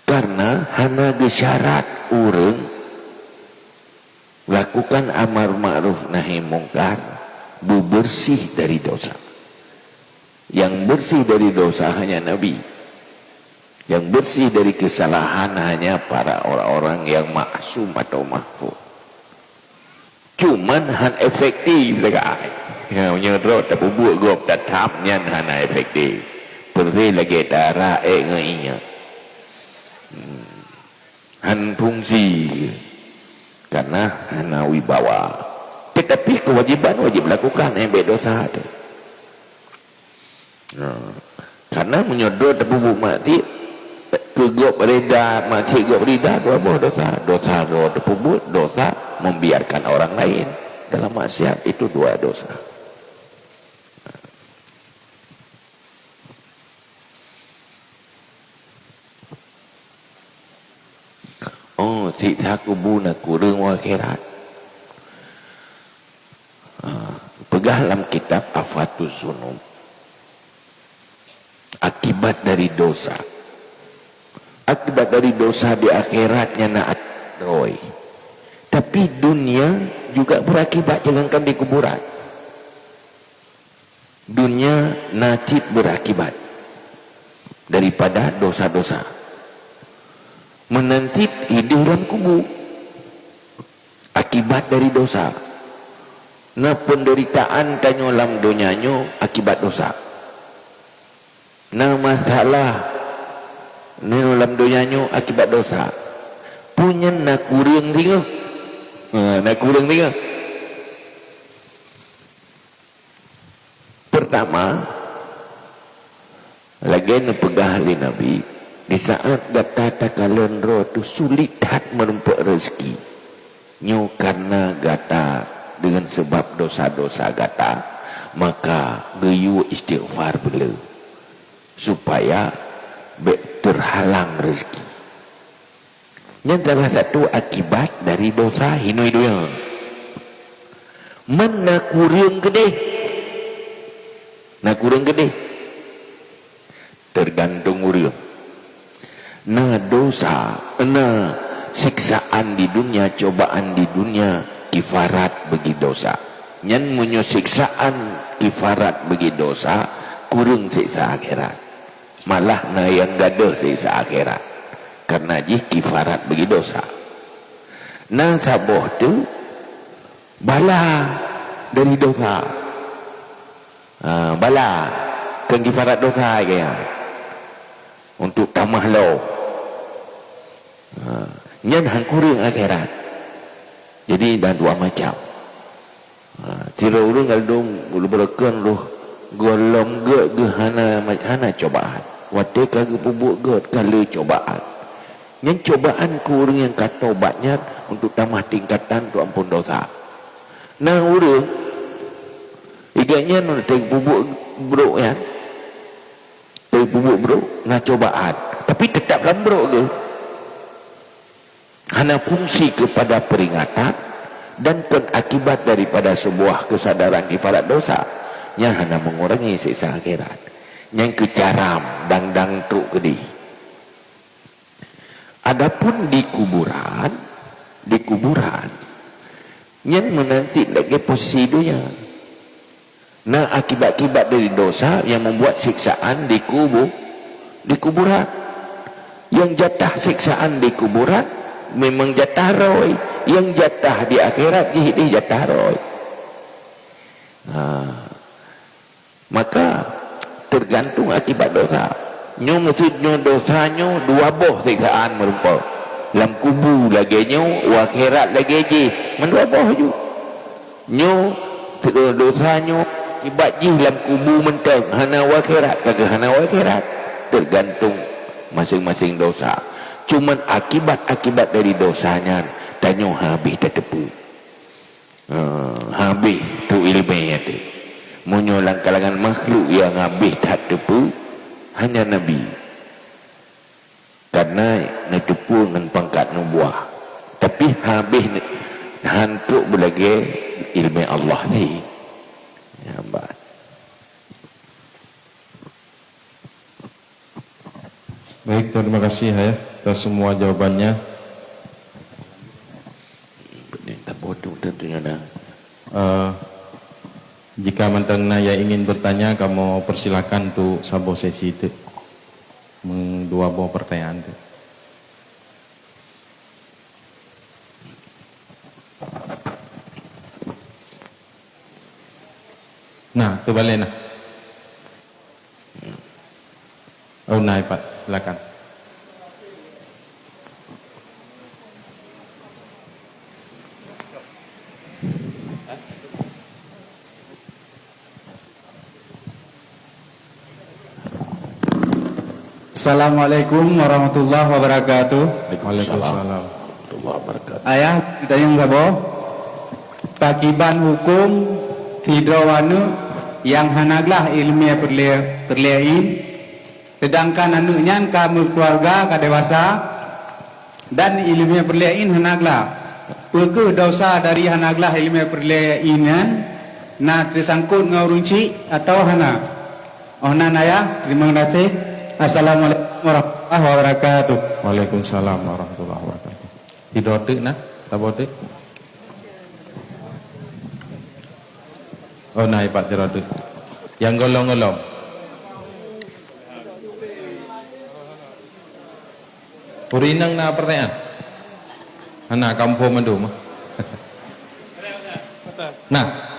Karena hana gesyarat orang lakukan amar ma'ruf nahi mungkar bersih dari dosa. Yang bersih dari dosa hanya Nabi. Yang bersih dari kesalahan hanya para orang-orang yang maksum atau mahfuz. Cuman han efektif dekat. Ya menyerot tak buat gop tak tamnya hana efektif. Pergi lagi darah ngainya. Han fungsi karena hana wibawa. Tetapi kewajiban wajib lakukan dosa ada. Karena menyodot bubuk mati kegop reda mati gop reda dua buah dosa tersebut dosa membiarkan orang lain dalam maksiat itu dua dosa. Siksa kubur nak kurang akhirat. Pegah dalam kitab Afatus Zunub. Akibat dari dosa. Akibat dari dosa di akhiratnya nak roy. Tapi dunia juga berakibat, jangankan di kuburan. Dunia nasib berakibat daripada dosa-dosa. Menanti hidup dalam kubur akibat dari dosa. Nah penderitaan tanya dalam dunianya akibat dosa. Nah masalah dalam dunianya akibat dosa. Punya nak kurang tiga. Nak kurang tiga. Pertama, lagi nak pegah li Nabi. Di saat gata kalian roh tu sulit hat menumpuk rezeki. Nyu karena gata dengan sebab dosa-dosa gata, maka geyu istighfar bela supaya terhalang rezeki. Yang salah satu akibat dari dosa hinui doang. Mana kurang gede? Nak kurang gede? Tergantung urang. Nah dosa, nah siksaan di dunia, cobaan di dunia kifarat bagi dosa. Nyan munyo siksaan kifarat bagi dosa kurang siksa akhirat. Malah na yang gaduh siksa akhirat. Karena jih kifarat bagi dosa. Nah saboh tu bala dari dosa. Bala kan kifarat dosa kaya. Untuk tamah lo nyan hang kurang akhirat. Jadi dah dua macam. tira urang aldum ulu berakan lu golong ge hana cobaan wate kagak pubuk ge kali cobaan yang cobaan ku urang yang katobatnya untuk tambah tingkatan tu ampun dosa nah urang iganya nu teh pubuk bro ya teh pubuk bro nah cobaan tapi tetap lambro ge hana fungsi kepada peringatan dan akibat daripada sebuah kesadaran kifarat dosa yang hana mengurangi siksa akhirat yang kecaram dang truk gede. Adapun di kuburan yang menanti lagi posisi dunia nah akibat-akibat dari dosa yang membuat siksaan di kuburan yang jatah siksaan di kuburan memang jatah roy yang jatah di akhirat di jatah roy maka tergantung akibat dosa nyo maksudnya dosanya dua boh siksaan merumpau dalam kubu lagi nyo akhirat lagi je mendua boh ju nyo dosanya akibat je dalam kubu mentang hana akhirat kagak hana akhirat tergantung masing-masing dosa cuman akibat-akibat dari dosanya tanya habis tak tepu habis tu ilmunya tu menyolang kalangan makhluk yang habis tak tepu hanya Nabi karena netepu dengan pangkat nubuah tapi habis hantuk belagi ilmu Allah ni ya mbak. Baik, terima kasih ya atas semua jawabannya. Tak bodoh tentunya dah. Jika mantan naya ingin bertanya, kamu persilakan untuk sabo sesi itu, dua buah pertanyaan itu. Nah, itu balik nah. Oh, naik Pak, silakan. Assalamualaikum warahmatullahi wabarakatuh. Waalaikumsalam. warahmatullahi wabarakatuh. Ayah, kita yang gabo. Takiban hukum hidrawana yang hanaglah ilmiah perliain. Sedangkan anaknya kamu keluarga ka dewasa dan ilmiah perliain hanaglah. Peke dosa dari hanaglah ilmiah perliainan na tersangkut ngaurunci atau hana. Ohnan ayah, terima kasih. Assalamualaikum warahmatullahi wabarakatuh. Waalaikumsalam warahmatullahi wabarakatuh. Didotek nah, tabotek. Oh naik Pak didotek. Yang golong-golong. Purinang na pertanyaan. Anak kampung mendum. Nah.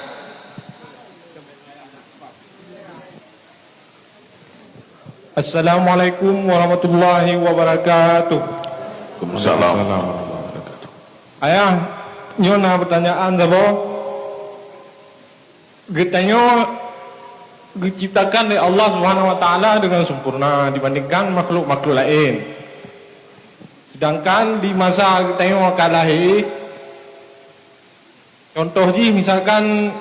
Assalamualaikum warahmatullahi wabarakatuh. Waalaikumsalam warahmatullahi wabarakatuh. Ayah, nyona pertanyaan zabo. Getanya diciptakan oleh Allah Subhanahu wa taala dengan sempurna dibandingkan makhluk-makhluk lain. Sedangkan di masa getanya akan lahir, contoh ji misalkan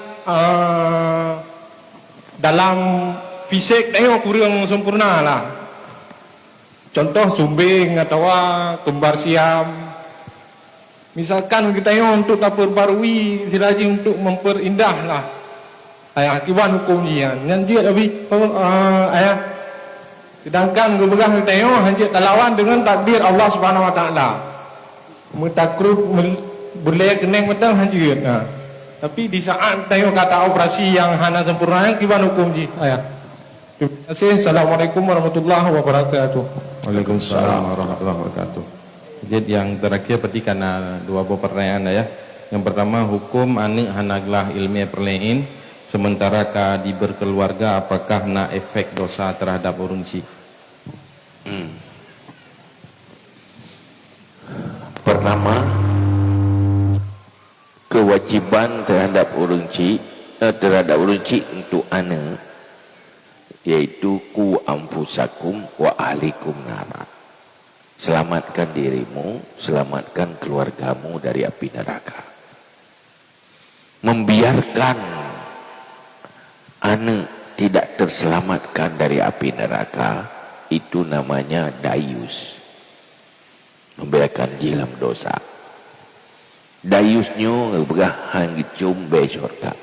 dalam fisik tengok kurang sempurna lah. Contoh sumbing atau kembar siam. Misalkan kita untuk perbarui silaji untuk memperindah lah. Ayah akibat hukum jian. Yang dia lebih ayah. Sedangkan gubernur kita hanya terlawan dengan takdir Allah Subhanahu Wa Taala. Mutakrut boleh keneng betul hanya. Nah. Tapi di saat tengok kata operasi yang hana sempurna yang akibat hukum ji. Ayah. Terima kasih. Assalamualaikum warahmatullahi wabarakatuh. Waalaikumsalam warahmatullahi wabarakatuh. Jadi yang terakhir petikan dua buah pertanyaan ya. Yang pertama hukum anik hanaglah ilmiah perlain sementara ka di berkeluarga apakah na efek dosa terhadap urunci? Pertama kewajiban terhadap urunci terhadap urun cik untuk ana, yaitu ku anfusakum wa ahlikum nara. Selamatkan dirimu, selamatkan keluargamu dari api neraka. Membiarkan ana tidak terselamatkan dari api neraka, itu namanya dayus. Membiarkan jilam dosa. Dayusnya bergah hangicum besyurga.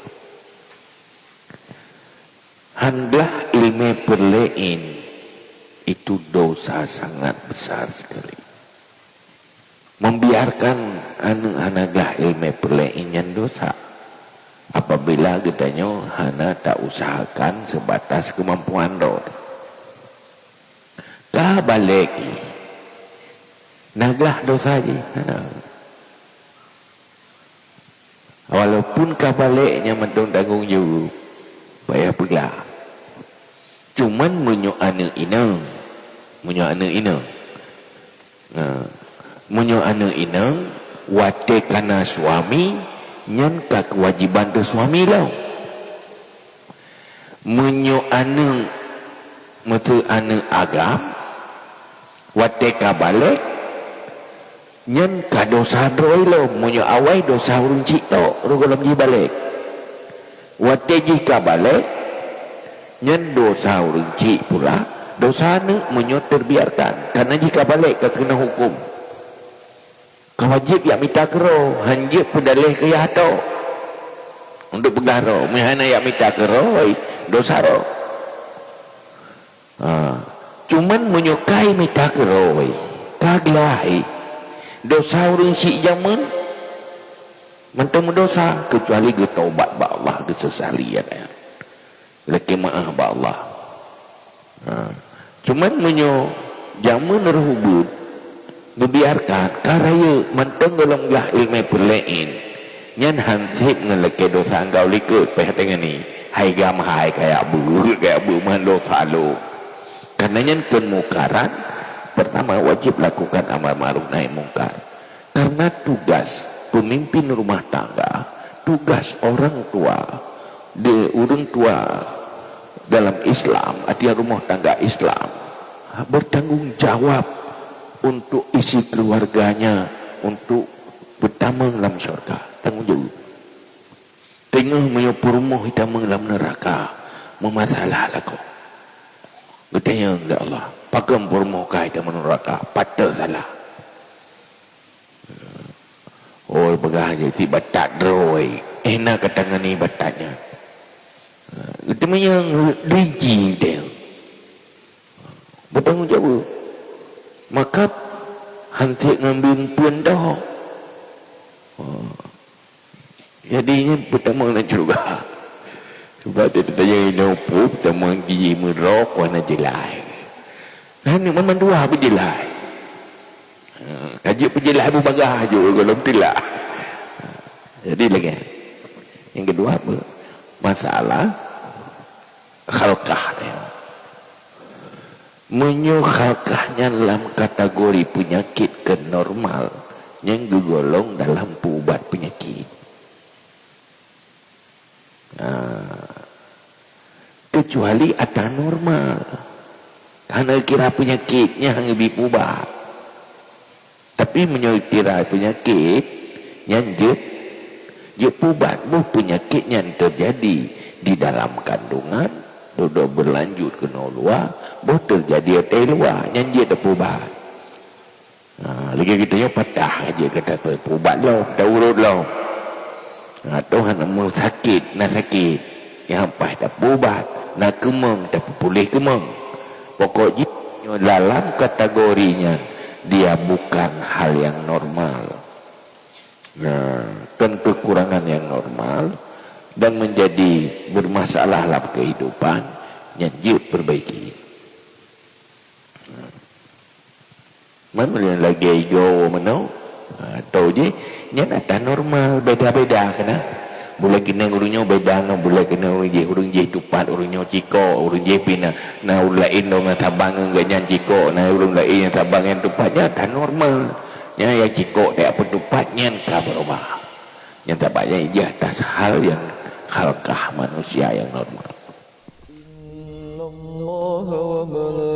Handlah ilmu perlein, itu dosa sangat besar sekali. Membiarkan anak-anaklah ilmu perlein yang dosa. Apabila katanya hana tak usahakan sebatas kemampuan roh. Kah balik naglah dosa je. Walaupun kah baliknya mentong tanggung jawab, payah pula. Cuman menyo anak ina, menyo anak ina, wate kana suami, nyan ka kewajiban tu suami lau. Menyo anak, metu anak agam, wate ka balik, nyan ka dosa droi lau. Menyo awai dosa urun cik tok, rugalam ji balik. Wate ji ka balik, nyan dosa urun cik pula, dosa anak menyo terbiarkan. Karena jika balik ka kena hukum. Kewajib yang minta kero, hanjib pedalih ke yato untuk pegaro. Mihana yang minta kero, dosa ro. Cuman menyukai minta kero, kaglai dosa urun si zaman, mentang dosa kecuali getobat ba Allah kesesalian ya. Laki maaf ba Allah. Cuman menyo zaman terhubung. Membiarkan karaya menteng dalam lah ilmu perlain nyan hansip ngelake dosa engkau likut peh dengan ni hai gam hai kayak bu man dosa lo. Karena nyan pemukaran pertama wajib lakukan amar ma'ruf nahi mungkar. Karena tugas pemimpin rumah tangga, tugas orang tua dalam Islam, artinya rumah tangga Islam bertanggung jawab untuk isi keluarganya, untuk pertama dalam syurga, tanggung jawab. Tengah menyopur rumah hitam dalam neraka, memasalah laku. Katanya ya Allah, pakam rumah kah hitam neraka, patah salah. Oh, begah je batat droi, enak ketangan ni batatnya. Katanya rinci dia, bertanggung jawab. Maka hantik ngambil pun dah. Jadinya pertama nak juga. Sebab dia tanya ini apa, pertama gigi merok warna jelai. Ini memang dua berjelai. Kaji berjelai berbagah juga kalau tidak. Jadi lagi. Yang kedua apa? Masalah khalqah dia. Menyukhalkahnya dalam kategori penyakit kenormal yang digolong dalam ubat penyakit. Kecuali ada normal, karena kira penyakitnya hanya lebih ubat. Tapi menyukira penyakit yang je ubat penyakit yang terjadi di dalam kandungan, sudah berlanjut ke luar, boleh terjadi atas luar, nyanyi ada pubat. Lagi kita patah aja kata tu, pubat lo, dah urut lo. Tuhan mau sakit, nak sakit, yang apa dah pubat, nak kemeng, dah pulih kemeng. Pokoknya dalam kategorinya dia bukan hal yang normal. Dan kekurangan yang normal. Dan menjadi bermasalah dalam kehidupan yang dia perbaiki. Mana yang lagi ego mana? Tahu je, yang ada normal beda-beda kena. Boleh kena urunnya beda, boleh kena urun je tupat, urunnya ciko, urun je pina. Nah urun lain dong tabang enggak nyan ciko, nah urun lain yang tabang yang tupatnya ada normal. Yang ciko dia apa tupatnya tak berubah. Yang tabaknya dia atas hal yang khalqah manusia yang normal. الله